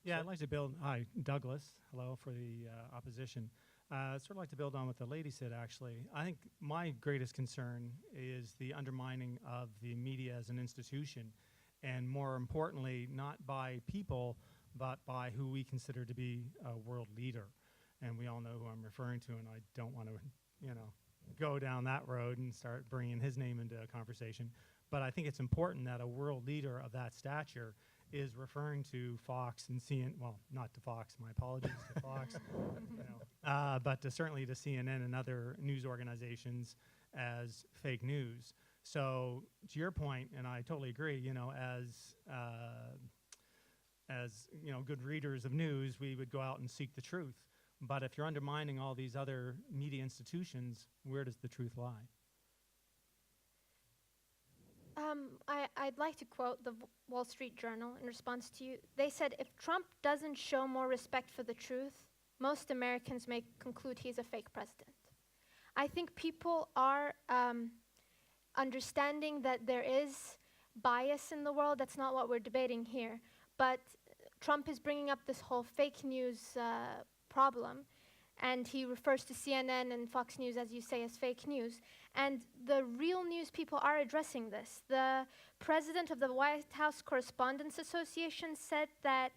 Yeah, I'd like to build. Hi, Douglas. Hello for the opposition. Sort of like to build on what the lady said, actually. I think my greatest concern is the undermining of the media as an institution, and more importantly, not by people, but by who we consider to be a world leader. And we all know who I'm referring to, and I don't want to, go down that road and start bringing his name into a conversation. But I think it's important that a world leader of that stature is referring to Fox and CNN, well, not to Fox, my apologies to Fox, but certainly to CNN and other news organizations as fake news. So to your point, and I totally agree, as good readers of news, we would go out and seek the truth. But if you're undermining all these other media institutions, where does the truth lie? I'd like to quote the Wall Street Journal in response to you. They said, if Trump doesn't show more respect for the truth, most Americans may conclude he's a fake president. I think people are understanding that there is bias in the world. That's not what we're debating here. But Trump is bringing up this whole fake news problem, and he refers to CNN and Fox News, as you say, as fake news. And the real news people are addressing this. The president of the White House Correspondents Association said that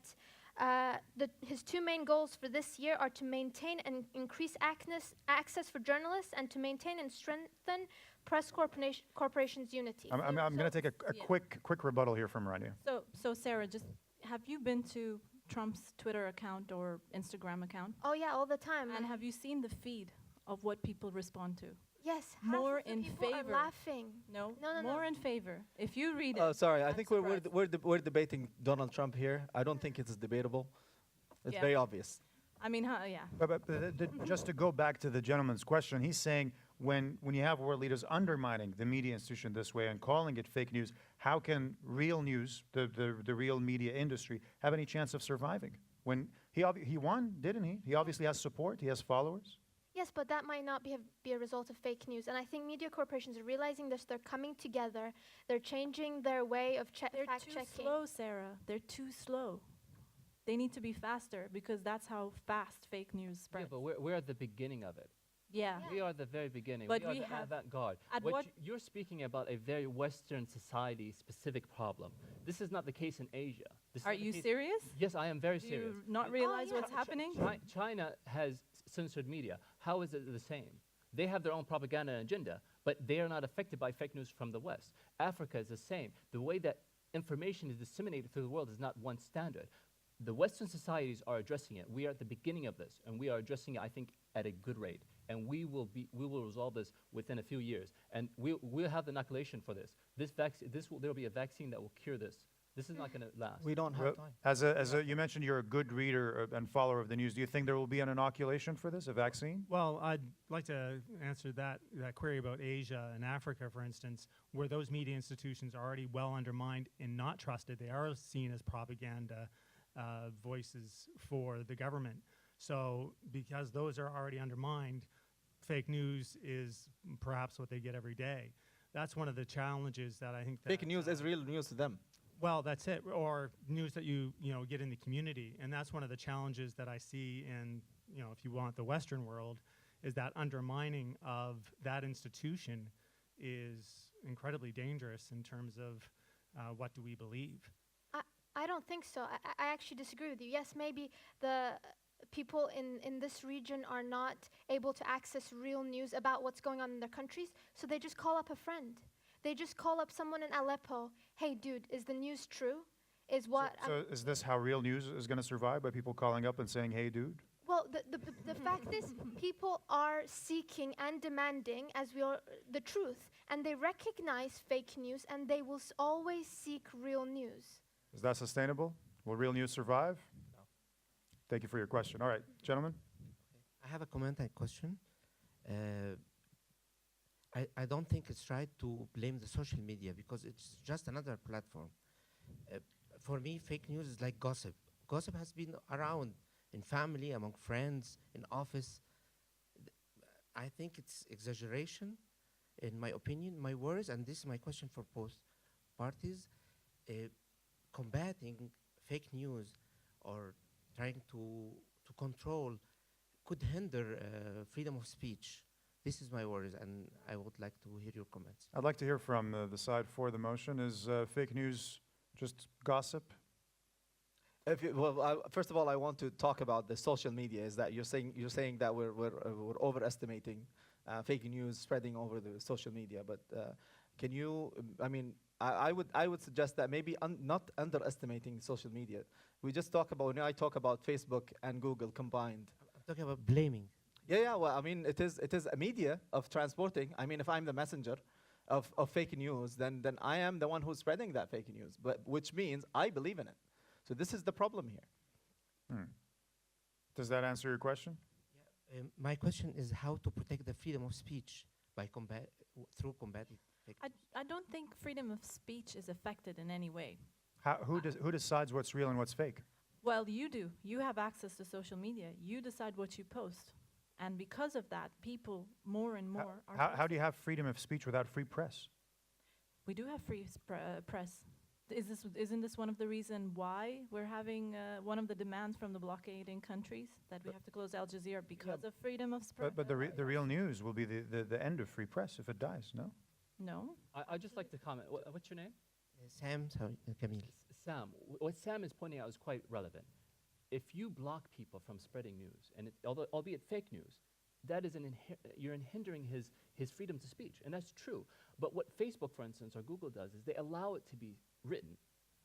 his two main goals for this year are to maintain and increase access for journalists and to maintain and strengthen press corporations' unity. I'm going to take a quick rebuttal here from Rania. So Sarah, just have you been to Trump's Twitter account or Instagram account? Oh yeah, all the time. And have you seen the feed of what people respond to? Yes, more half of the in people favor. Are laughing. No, no, more in favor. If you read it. Oh, sorry. I I'm think surprised. we're debating Donald Trump here. I don't think it's debatable. It's Yeah. very obvious. I mean, yeah. But just to go back to the gentleman's question, he's saying when you have world leaders undermining the media institution this way and calling it fake news, how can real news, the real media industry, have any chance of surviving? When he won, didn't he? He obviously has support. He has followers. Yes, but that might not be a result of fake news. And I think media corporations are realizing this. They're coming together. They're changing their way of They're fact-checking. too slow, Sarah. They're too slow. They need to be faster because that's how fast fake news Yeah, spreads. but we're at the beginning of it. Yeah. We are the very beginning. But we are we the have- avant-garde. at what- You're speaking about a very Western society-specific problem. This is not the case in Asia. This is Are not the you case- serious? Yes, I am very Do serious. you not realize what's yeah. happening? China has censored media. How is it the same? They have their own propaganda agenda, but they are not affected by fake news from the West. Africa is the same. The way that information is disseminated through the world is not one standard. The Western societies are addressing it. We are at the beginning of this, and we are addressing it, I think, at a good rate. And we will resolve this within a few years. And we'll have the inoculation for this. There will be a vaccine that will cure this. This is not going to last. We don't have time. You mentioned you're a good reader and follower of the news. Do you think there will be an inoculation for this, a vaccine? Well, I'd like to answer that query about Asia and Africa, for instance, where those media institutions are already well undermined and not trusted. They are seen as propaganda voices for the government. So because those are already undermined, fake news is perhaps what they get every day. That's one of the challenges that I think that Fake news is real news to them. well, that's it, or news that you get in the community, and that's one of the challenges that I see in, if you want, the Western world, is that undermining of that institution is incredibly dangerous in terms of what do we believe. I don't think so. I actually disagree with you. Yes, maybe the people in this region are not able to access real news about what's going on in their countries, so they just call up a friend. They just call up someone in Aleppo. Hey, dude, is the news true? Is what? So is this how real news is going to survive, by people calling up and saying, hey, dude? Well, the fact is, people are seeking and demanding, as we are, the truth, and they recognize fake news, and they will always seek real news. Is that sustainable? Will real news survive? No. Thank you for your question. All right, gentlemen. I have a comment and question. I don't think it's right to blame the social media because it's just another platform. For me, fake news is like gossip. Gossip has been around in family, among friends, in office. I think it's exaggeration, in my opinion. My worries, and this is my question for both parties, combating fake news or trying to control could hinder freedom of speech. This is my worries, and I would like to hear your comments. I'd like to hear from the side for the motion. Is fake news just gossip? First of all, I want to talk about the social media. Is that you're saying that we're overestimating fake news spreading over the social media. But can you? I would suggest that maybe not underestimating social media. We just talk about when I talk about Facebook and Google combined. I'm talking about blaming. Yeah. Well, I mean, it is a media of transporting. I mean, if I'm the messenger of fake news, then I am the one who's spreading that fake news. But which means I believe in it. So this is the problem here. Does that answer your question? My question is how to protect the freedom of speech through combating fake news. I don't think freedom of speech is affected in any way. Who decides what's real and what's fake? Well, you do. You have access to social media. You decide what you post. And because of that, people more and more are. How do you have freedom of speech without free press? We do have free press. Isn't this one of the reasons why we're having one of the demands from the blockading countries that we have to close Al Jazeera because of freedom of speech? But the real news will be the end of free press if it dies, no? No. I'd just like to comment. What's your name? Sam, Camille. Sam. What Sam is pointing out is quite relevant. If you block people from spreading news, and albeit fake news, that is you're hindering his freedom to speech, and that's true. But what Facebook, for instance, or Google does is they allow it to be written.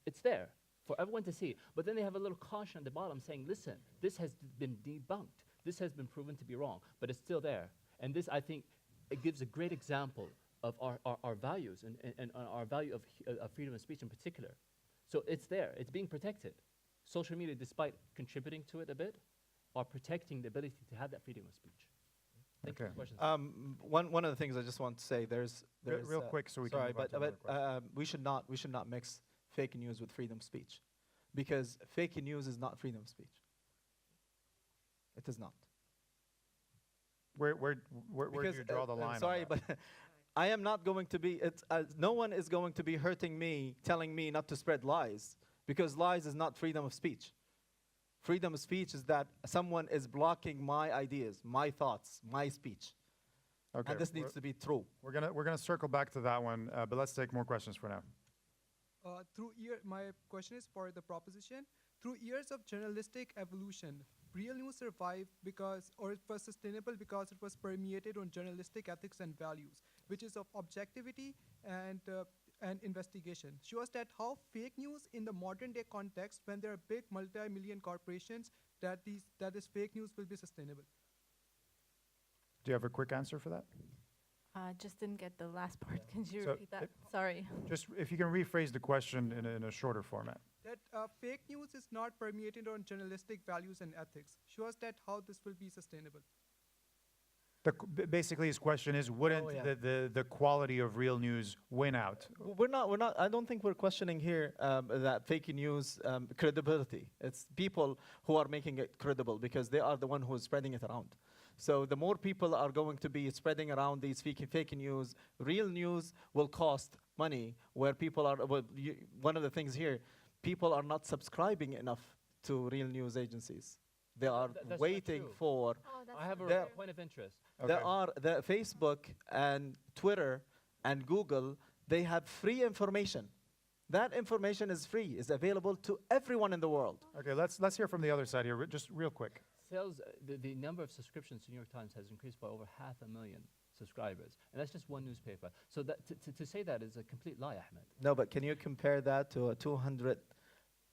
It's there for everyone to see, but then they have a little caution at the bottom saying, listen, this has been debunked. This has been proven to be wrong, but it's still there. And this, I think, it gives a great example of our values and our value of freedom of speech in particular. So it's there. It's being protected. Social media, despite contributing to it a bit, are protecting the ability to have that freedom of speech. Thank you for the question. One of the things I just want to say, there's real quick, so we can. Sorry, move on to another question. we should not mix fake news with freedom of speech, because fake news is not freedom of speech. It is not. Where do you draw the line? Sorry, but I am not going to be. No one is going to be hurting me, telling me not to spread lies, because lies is not freedom of speech. Freedom of speech is that someone is blocking my ideas, my thoughts, my speech. Okay, And this needs to be true. We're gonna circle back to that one, but let's take more questions for now. My question is for the proposition. Through years of journalistic evolution, real news survived it was sustainable because it was permeated on journalistic ethics and values, which is of objectivity and investigation. Shows that how fake news in the modern day context, when there are big multi-million corporations, that this fake news will be sustainable. Do you have a quick answer for that? Just didn't get the last part. Can you So repeat that? Sorry. Just if you can rephrase the question in a shorter format. That fake news is not permeated on journalistic values and ethics. Shows that how this will be sustainable. Basically, his question is, wouldn't the quality of real news win out? We're not. I don't think we're questioning here that fake news credibility. It's people who are making it credible because they are the one who is spreading it around. So the more people are going to be spreading around these fake news, real news will cost money. Where people are, one of the things here, people are not subscribing enough to real news agencies. They are waiting for. I have a point of interest. There are the Facebook and Twitter and Google. They have free information. That information is free. Is available to everyone in the world. Okay, let's hear from the other side here, just real quick. Sales, the number of subscriptions to New York Times has increased by over 500,000 subscribers, and that's just one newspaper. So that to say that is a complete lie, Ahmed. No, but can you compare that to 200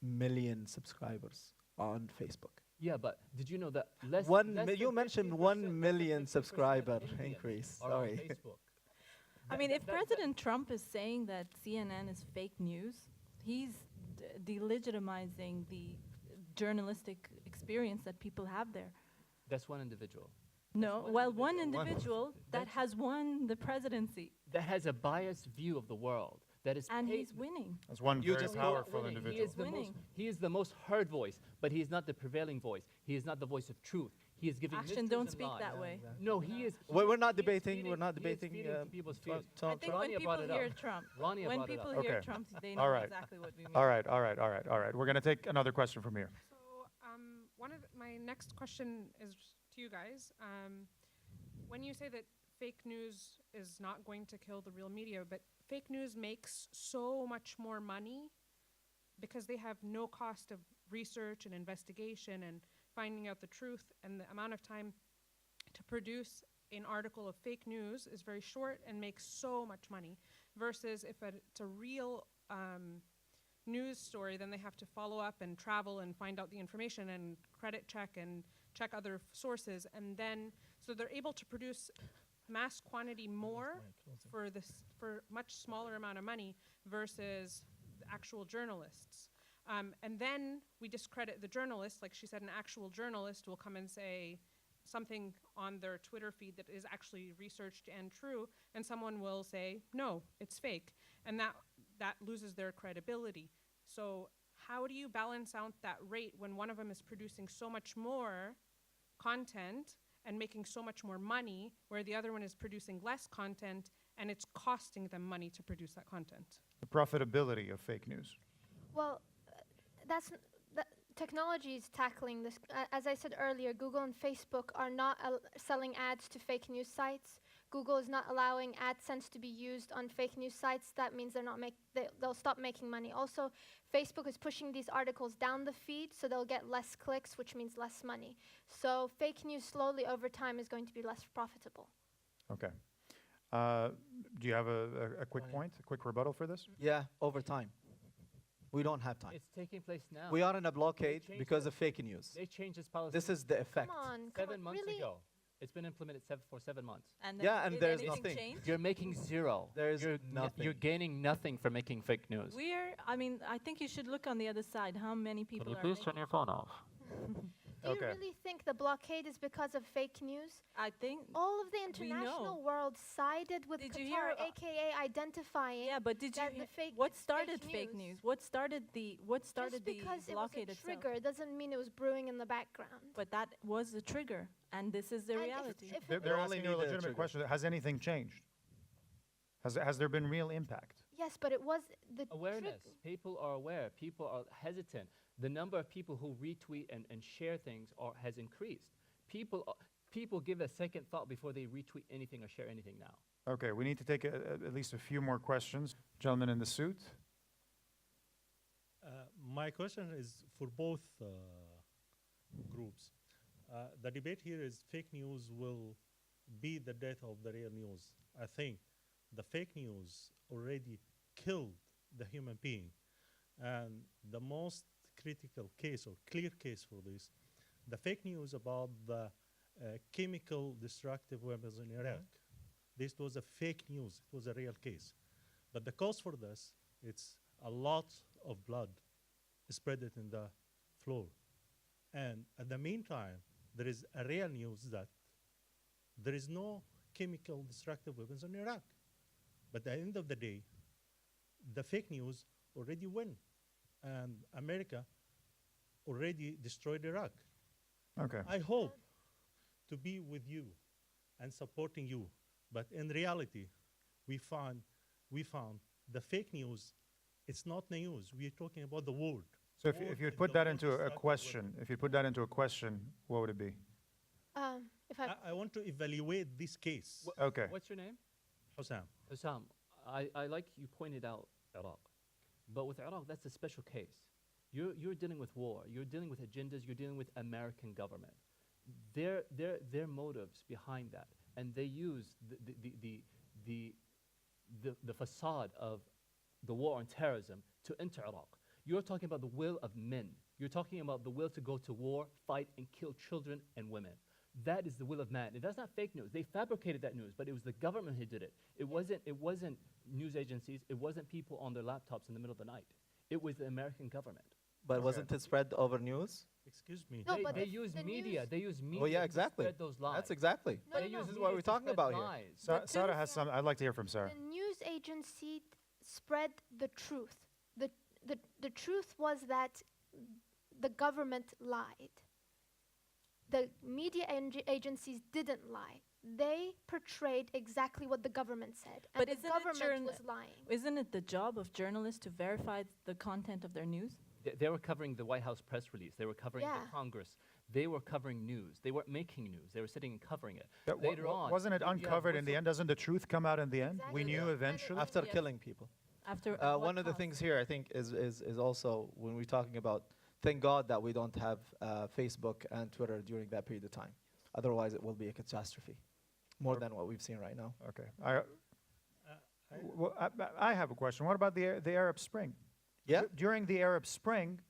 million subscribers on Facebook? Yeah, but did you know that you mentioned 1 million subscriber increase. Sorry. I mean, if President Trump is saying that CNN is fake news, he's delegitimizing the journalistic experience that people have there. That's one individual. No, well, one individual that has won the presidency. That has a biased view of the world. That is and he's winning. That's one very powerful individual. He is the most heard voice, but he is not the prevailing voice. He is not the voice of truth. He is giving action. Don't speak that way. No, he is. We're not debating. We're not debating. People's fears. I think when people hear Trump, when people hear Trump, they know exactly what we mean. All right. We're gonna take another question from here. So, my next question is to you guys. When you say that fake news is not going to kill the real media, but fake news makes so much more money because they have no cost of research and investigation and finding out the truth, and the amount of time to produce an article of fake news is very short and makes so much money, versus if it's a real news story, then they have to follow up and travel and find out the information and credit check and check other sources, and then so they're able to produce mass quantity more for much smaller amount of money versus the actual journalists. And then we discredit the journalist. Like she said, an actual journalist will come and say something on their Twitter feed that is actually researched and true, and someone will say, no, it's fake. And that loses their credibility. So how do you balance out that rate when one of them is producing so much more content and making so much more money, where the other one is producing less content and it's costing them money to produce that content? The profitability of fake news. Well, technology is tackling this. As I said earlier, Google and Facebook are not selling ads to fake news sites. Google is not allowing AdSense to be used on fake news sites. That means they'll stop making money. Also, Facebook is pushing these articles down the feed, so they'll get less clicks, which means less money. So fake news slowly over time is going to be less profitable. Okay. Do you have a quick point, a quick rebuttal for this? Yeah, over time. We don't have time. It's taking place now. We are in a blockade because of fake news. They changed this policy. This is the effect. Come on, 7 months really? ago. It's been implemented for 7 months. And Yeah, and did there's anything nothing. change? You're making zero. There's You're nothing. You're gaining nothing from making fake news. I mean, I think you should look on the other side. How many people Can you are please making turn your phone off? Do you really think the blockade is because of fake news? I think All of the We international know. world sided with Did you Qatar, hear, aka identifying. yeah, but did you that hear the fake what it's started fake news? What started the Just because it was blockade a itself? trigger doesn't mean it was brewing in the background. But that was the trigger, and this is the And if- reality. if They're, it they're only asking you a need a legitimate trigger. question. Has anything changed? Has there been real impact? Yes, but it was the Awareness. People are aware. People are hesitant. The number of people who retweet and share things has increased. People give a second thought before they retweet anything or share anything now. Okay, we need to take at least a few more questions. Gentleman in the suit. My question is for both groups. The debate here is fake news will be the death of the real news. I think the fake news already killed the human being. And the most critical case or clear case for this, the fake news about the chemical destructive weapons in Iraq. This was a fake news. It was a real case. But the cause for this, it's a lot of blood spread it in the floor. And at the meantime, there is a real news that there is no chemical destructive weapons in Iraq. But at the end of the day, the fake news already win. And America already destroyed Iraq. Okay. I hope to be with you and supporting you. But in reality, we found the fake news, it's not news. We are talking about the world. So if you'd put that into a question, what would it be? I want to evaluate this case. Okay. What's your name? Hussam. Hussam, I like you pointed out Iraq. But with Iraq, that's a special case. You're dealing with war. You're dealing with agendas. You're dealing with American government. Their motives behind that, and they use the facade of the war on terrorism to enter Iraq. You're talking about the will of men. You're talking about the will to go to war, fight, and kill children and women. That is the will of man. And that's not fake news. They fabricated that news, but it was the government who did it. It wasn't news agencies. It wasn't people on their laptops in the middle of the night. It was the American government. But wasn't it spread over news? Excuse me. No, they but they the use media. news- They use media Oh yeah, to exactly. spread those lies. That's exactly. No, They no, use This is no. what media we're to talking spread about here. lies. Sarah has some. I'd like to hear from Sarah. The news agency spread the truth. The truth was that the government lied. The media agencies didn't lie. They portrayed exactly what the government said, and But the isn't it government was lying. Isn't it the job of journalists to verify the content of their news? They were covering the White House press release. They were covering Yeah. the Congress. They were covering news. They weren't making news. They were sitting and covering it. Later on, wasn't it uncovered in the end? Doesn't the truth come out in the end? We Exactly. knew Yeah. eventually. After Yes. killing people. After at what One of the cost? things here, I think, is also when we're talking about, thank God that we don't have Facebook and Twitter during that period of time. Otherwise, it will be a catastrophe. more than what we've seen right now. Okay. I- I have a question. What about the Arab Spring? Yeah. During the Arab Spring,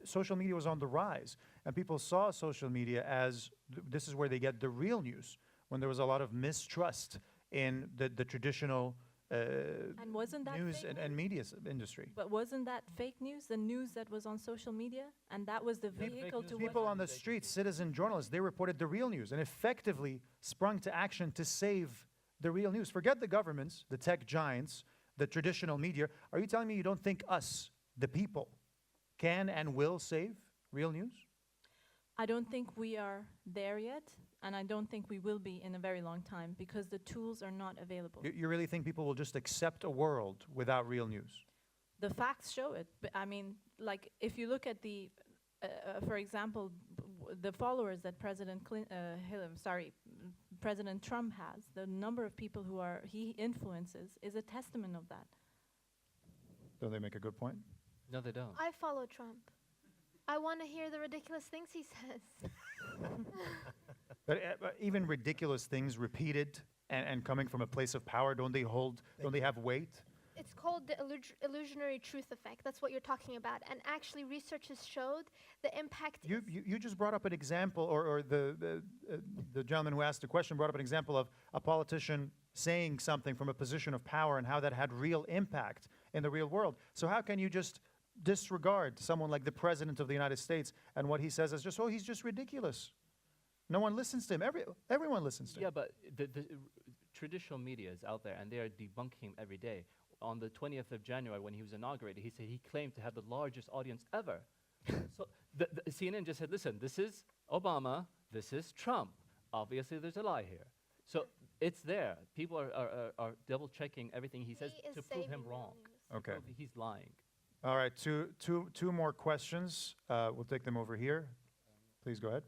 social media was on the rise, and people saw social media as this is where they get the real news. When there was a lot of mistrust in the traditional And wasn't that news fake and news? media industry. But wasn't that fake news, the news that was on social media? And that was the vehicle to People what? on the streets, citizen journalists, they reported the real news and effectively sprung to action to save the real news. Forget the governments, the tech giants, the traditional media. Are you telling me you don't think us, the people, can and will save real news? I don't think we are there yet, and I don't think we will be in a very long time because the tools are not available. You really think people will just accept a world without real news? The facts show it. I mean, like, if you look at for example, the followers that President Trump has, the number of people he influences is a testament of that. Don't they make a good point? No, they don't. I follow Trump. I want to hear the ridiculous things he says. But even ridiculous things repeated and coming from a place of power, don't they have weight? It's called the illusionary truth effect. That's what you're talking about. And actually, research has showed the impact. You just brought up an example, or the gentleman who asked the question brought up an example of a politician saying something from a position of power and how that had real impact in the real world. So how can you just disregard someone like the President of the United States and what he says as just, he's just ridiculous? No one listens to him. Everyone listens to him. Yeah, but the traditional media is out there, and they are debunking him every day. On the 20th of January, when he was inaugurated, he said he claimed to have the largest audience ever. So the CNN just said, listen, this is Obama, this is Trump. Obviously, there's a lie here. So it's there. People are double-checking everything he says to prove him wrong. Okay. To prove he's lying. All right, two more questions. We'll take them over here. Please go ahead.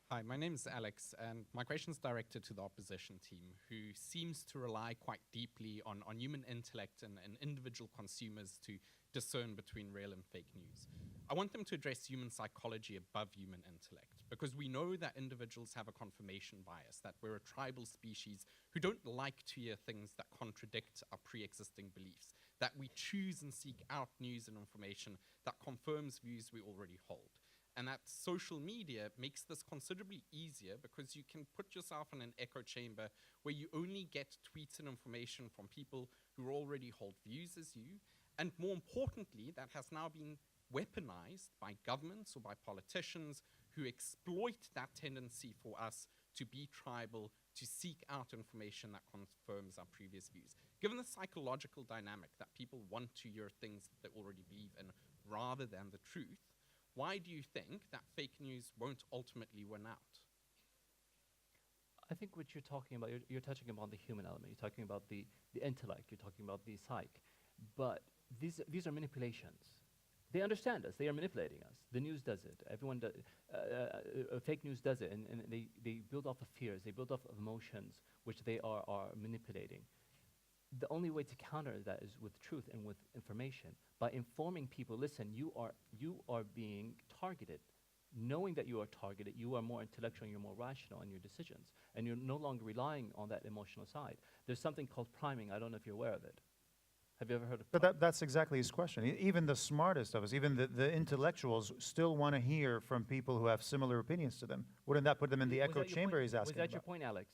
Hi, my name is Alex, and my question is directed to the opposition team, who seems to rely quite deeply on human intellect and individual consumers to discern between real and fake news. I want them to address human psychology above human intellect, because we know that individuals have a confirmation bias, that we're a tribal species who don't like to hear things that contradict our pre-existing beliefs, that we choose and seek out news and information that confirms views we already hold. And that social media makes this considerably easier because you can put yourself in an echo chamber where you only get tweets and information from people who already hold views as you. And more importantly, that has now been weaponized by governments or by politicians who exploit that tendency for us to be tribal, to seek out information that confirms our previous views. Given the psychological dynamic that people want to hear things that they already believe in rather than the truth, why do you think that fake news won't ultimately win out? I think what you're talking about, you're touching upon the human element. You're talking about the intellect. You're talking about the psyche. But these are manipulations. They understand us. They are manipulating us. The news does it. Everyone does. Fake news does it, and they build off of fears. They build off of emotions, which they are manipulating. The only way to counter that is with truth and with information. By informing people, listen, you are being targeted. Knowing that you are targeted, you are more intellectual and you're more rational in your decisions. And you're no longer relying on that emotional side. There's something called priming. I don't know if you're aware of it. Have you ever heard of priming? But that's exactly his question. Even the smartest of us, even the intellectuals, still want to hear from people who have similar opinions to them. Wouldn't that put them in the echo chamber he's asking Was that your about? point, Alex?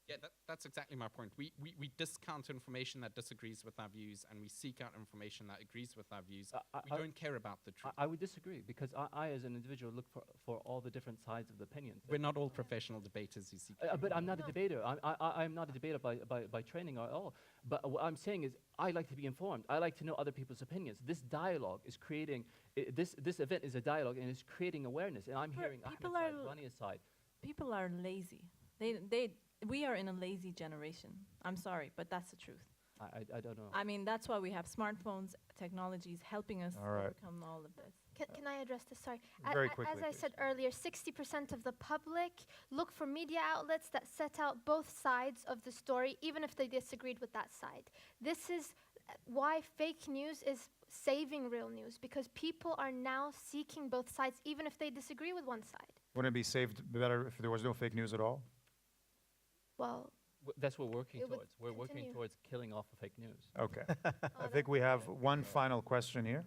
Yeah, that's exactly my point. We discount information that disagrees with our views, and we seek out information that agrees with our views. We don't care about the truth. I would disagree, because I as an individual, look for all the different sides of the opinions. We're not all professional debaters who seek. But I'm not a debater. I'm not a debater by training at all. But what I'm saying is, I like to be informed. I like to know other people's opinions. This dialogue is creating, this event is a dialogue, and it's creating awareness. And I'm hearing Ahmed's side, Rania's side. People are lazy. We are in a lazy generation. I'm sorry, but that's the truth. I don't know. I mean, that's why we have smartphones, technologies helping us overcome all of this. Can I address this? Sorry. Very quickly, As I said earlier, 60% of the public look for media outlets that set out both sides of the story, even if they disagreed with that side. This is why fake news is saving real news, because people are now seeking both sides, even if they disagree with one side. Wouldn't it be saved better if there was no fake news at all? well, That's what we're working it would towards. We're working continue. towards killing off fake news. Okay. I think we have one final question here.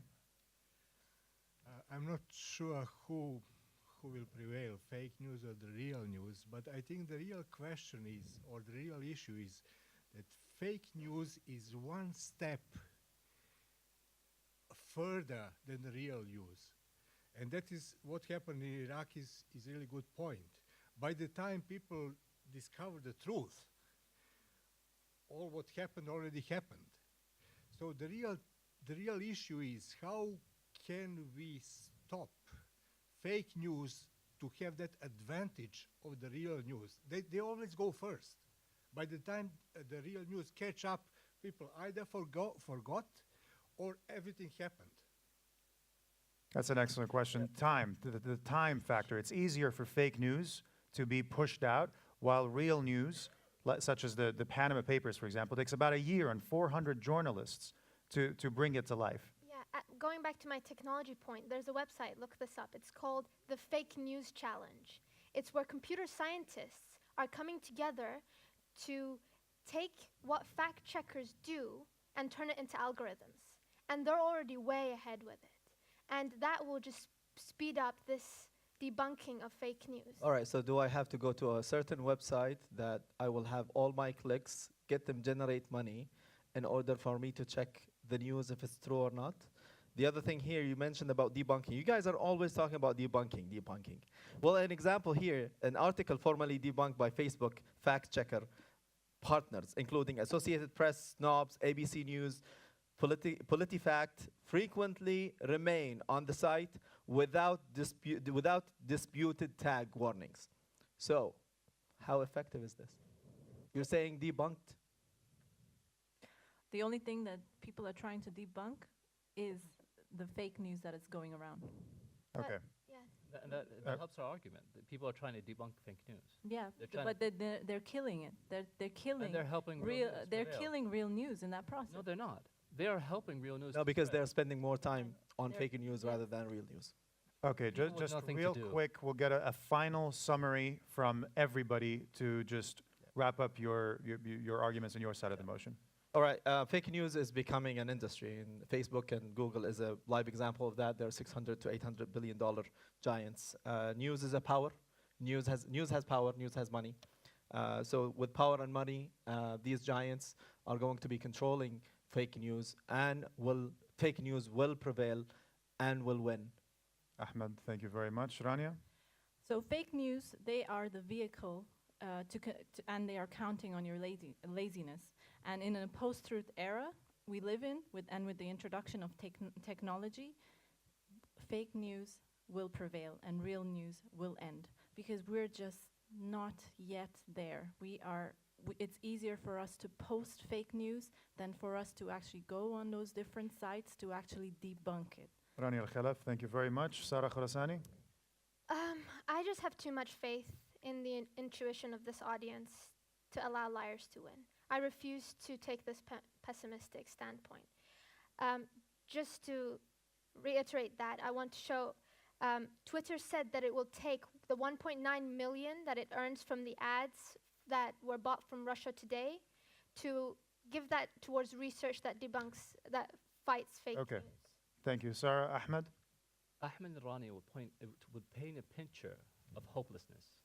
I'm not sure who will prevail, fake news or the real news, but I think the real question is, or the real issue is, that fake news is one step further than the real news. And that is what happened in Iraq is a really good point. By the time people discover the truth, all what happened already happened. So the real issue is how can we stop fake news to have that advantage of the real news? They always go first. By the time the real news catch up, people either forgot or everything happened. That's an excellent question. Time, the time factor. It's easier for fake news to be pushed out, while real news, such as the Panama Papers, for example, takes about a year and 400 journalists to bring it to life. yeah, going back to my technology point, there's a website, look this up. It's called the Fake News Challenge. It's where computer scientists are coming together to take what fact checkers do and turn it into algorithms. And they're already way ahead with it. And that will just speed up this debunking of fake news. All right, so do I have to go to a certain website that I will have all my clicks, get them generate money in order for me to check the news if it's true or not? The other thing here, you mentioned about debunking. You guys are always talking about debunking. Well, an example here, an article formerly debunked by Facebook fact checker partners, including Associated Press, Snobs, ABC News, PolitiFact, frequently remain on the site without disputed tag warnings. So, how effective is this? You're saying debunked? The only thing that people are trying to debunk is the fake news that is going around. Okay. And that helps our argument. That people are trying to debunk fake news. Yeah, They're but they're killing it. They're killing. And they're helping real real. news They're prevail. killing real news in that process. No, they're not. They are helping real news. No, to because spread. they're spending more time on They're- fake news rather than real news. Okay, People with just nothing to real do. quick, we'll get a final summary from everybody to just wrap up your arguments on your side of the motion. All right, fake news is becoming an industry, and Facebook and Google is a live example of that. They're $600 to $800 billion giants. News is a power. News has power. News has money. So with power and money, these giants are going to be controlling fake news, and fake news will prevail and will win. Ahmed, thank you very much. Rania? So fake news, they are the vehicle and they are counting on your laziness. And in a post-truth era we live in, with the introduction of technology, fake news will prevail and real news will end, because we're just not yet there. It's easier for us to post fake news than for us to actually go on those different sites to actually debunk it. Rania Al-Khalaf, thank you very much. Sarah Khurasani? I just have too much faith in the intuition of this audience to allow liars to win. I refuse to take this pessimistic standpoint. Just to reiterate that, I want to show Twitter said that it will take the 1.9 million that it earns from the ads that were bought from Russia today to give that towards research that fights fake Okay. news. Thank you. Sarah, Ahmed? Ahmed and Rani would paint a picture of hopelessness,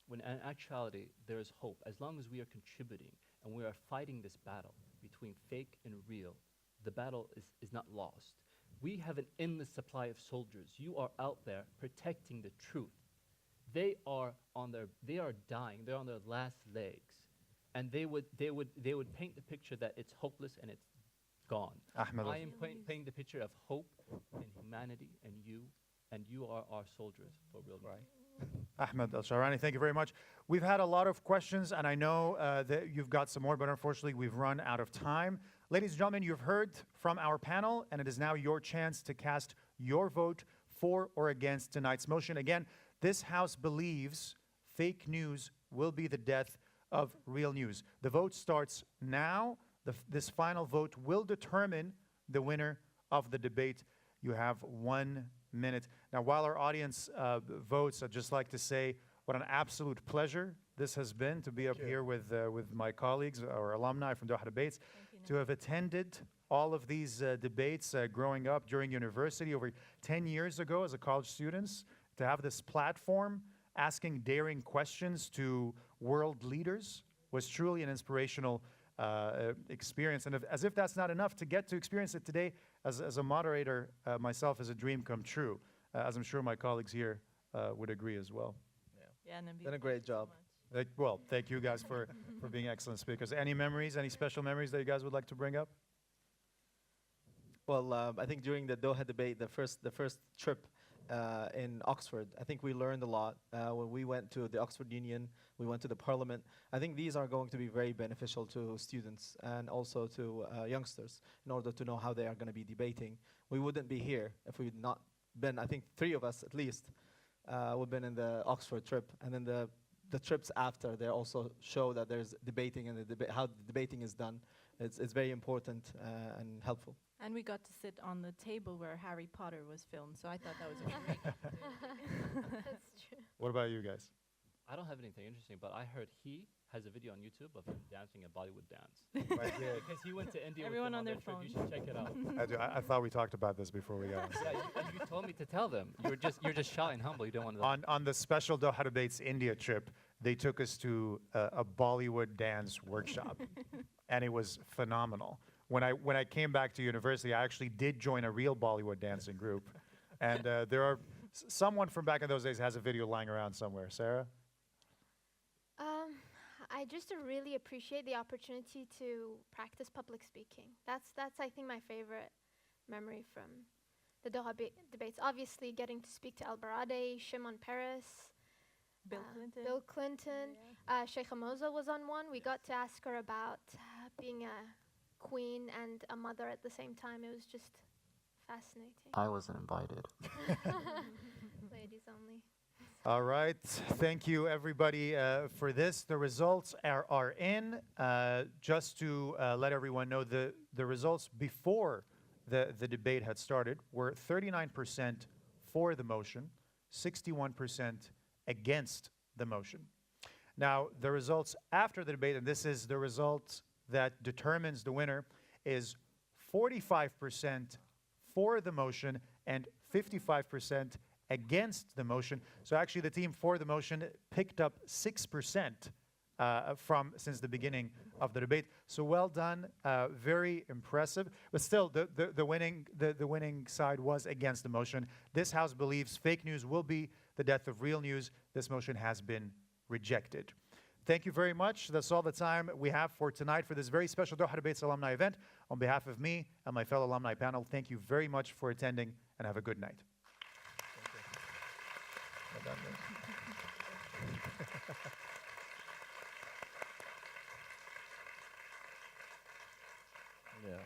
when in actuality there is hope. As long as we are contributing and we are fighting this battle between fake and real, the battle is not lost. We have an endless supply of soldiers. You are out there protecting the truth. They are dying. They're on their last legs, and they would paint the picture that it's hopeless and it's gone. Ahmed. I am painting the picture of hope and humanity, and you are our soldiers for real, right? Ahmed Al-Shahrani, thank you very much. We've had a lot of questions, and I know that you've got some more, but unfortunately we've run out of time. Ladies and gentlemen, you've heard from our panel, and it is now your chance to cast your vote for or against tonight's motion. Again, this House believes fake news will be the death of real news. The vote starts now. This final vote will determine the winner of the debate. You have 1 minute. Now, while our audience votes, I'd just like to say what an absolute pleasure this has been to be up here with my colleagues, our alumni from Doha Debates, to have attended all of these debates growing up during university over 10 years ago as a college students, to have this platform asking daring questions to world leaders was truly an inspirational experience. And as if that's not enough, to get to experience it today as a moderator myself is a dream come true, as I'm sure my colleagues here would agree as well. Yeah, done a great job. Well, thank you guys for being excellent speakers. Any memories, any special memories that you guys would like to bring up? Well, I think during the Doha debate, the first trip in Oxford, I think we learned a lot. When we went to the Oxford Union, we went to the Parliament. I think these are going to be very beneficial to students and also to youngsters in order to know how they are going to be debating. We wouldn't be here if we'd not been, I think 3 of us at least, would been in the Oxford trip. And then the trips after, they also show that there's debating and how the debating is done. It's very important and helpful. And we got to sit on the table where Harry Potter was filmed, so I thought that was a great opportunity. That's true. What about you guys? I don't have anything interesting, but I heard he has a video on YouTube of him dancing a Bollywood dance. Right there, because he went to India. Everyone with on them their trip. You phone. should check it out. I thought we talked about this before we got on. Yeah, you told me to tell them. You're just shy and humble. You don't want to. On the special Doha Debates India trip, they took us to a Bollywood dance workshop, and it was phenomenal. When I came back to university, I actually did join a real Bollywood dancing group, and there are someone from back in those days has a video lying around somewhere. Sarah? I just really appreciate the opportunity to practice public speaking. That's I think my favorite memory from the Doha debates. Obviously, getting to speak to El Baradei, Shimon Peres, Bill Clinton. Sheikh Moza was on one. We got to ask her about being a queen and a mother at the same time. It was just fascinating. I wasn't invited. Ladies only. All right. Thank you, everybody, for this. The results are in. Just to let everyone know, the results before the debate had started were 39% for the motion, 61% against the motion. Now, the results after the debate, and this is the result that determines the winner, is 45% for the motion and 55% against the motion. So actually the team for the motion picked up 6% since the beginning of the debate. So well done, very impressive. But still, the winning side was against the motion. This House believes fake news will be the death of real news. This motion has been rejected. Thank you very much. That's all the time we have for tonight for this very special Doha Debates Alumni Event. On behalf of me and my fellow alumni panel, thank you very much for attending and have a good night. Yeah.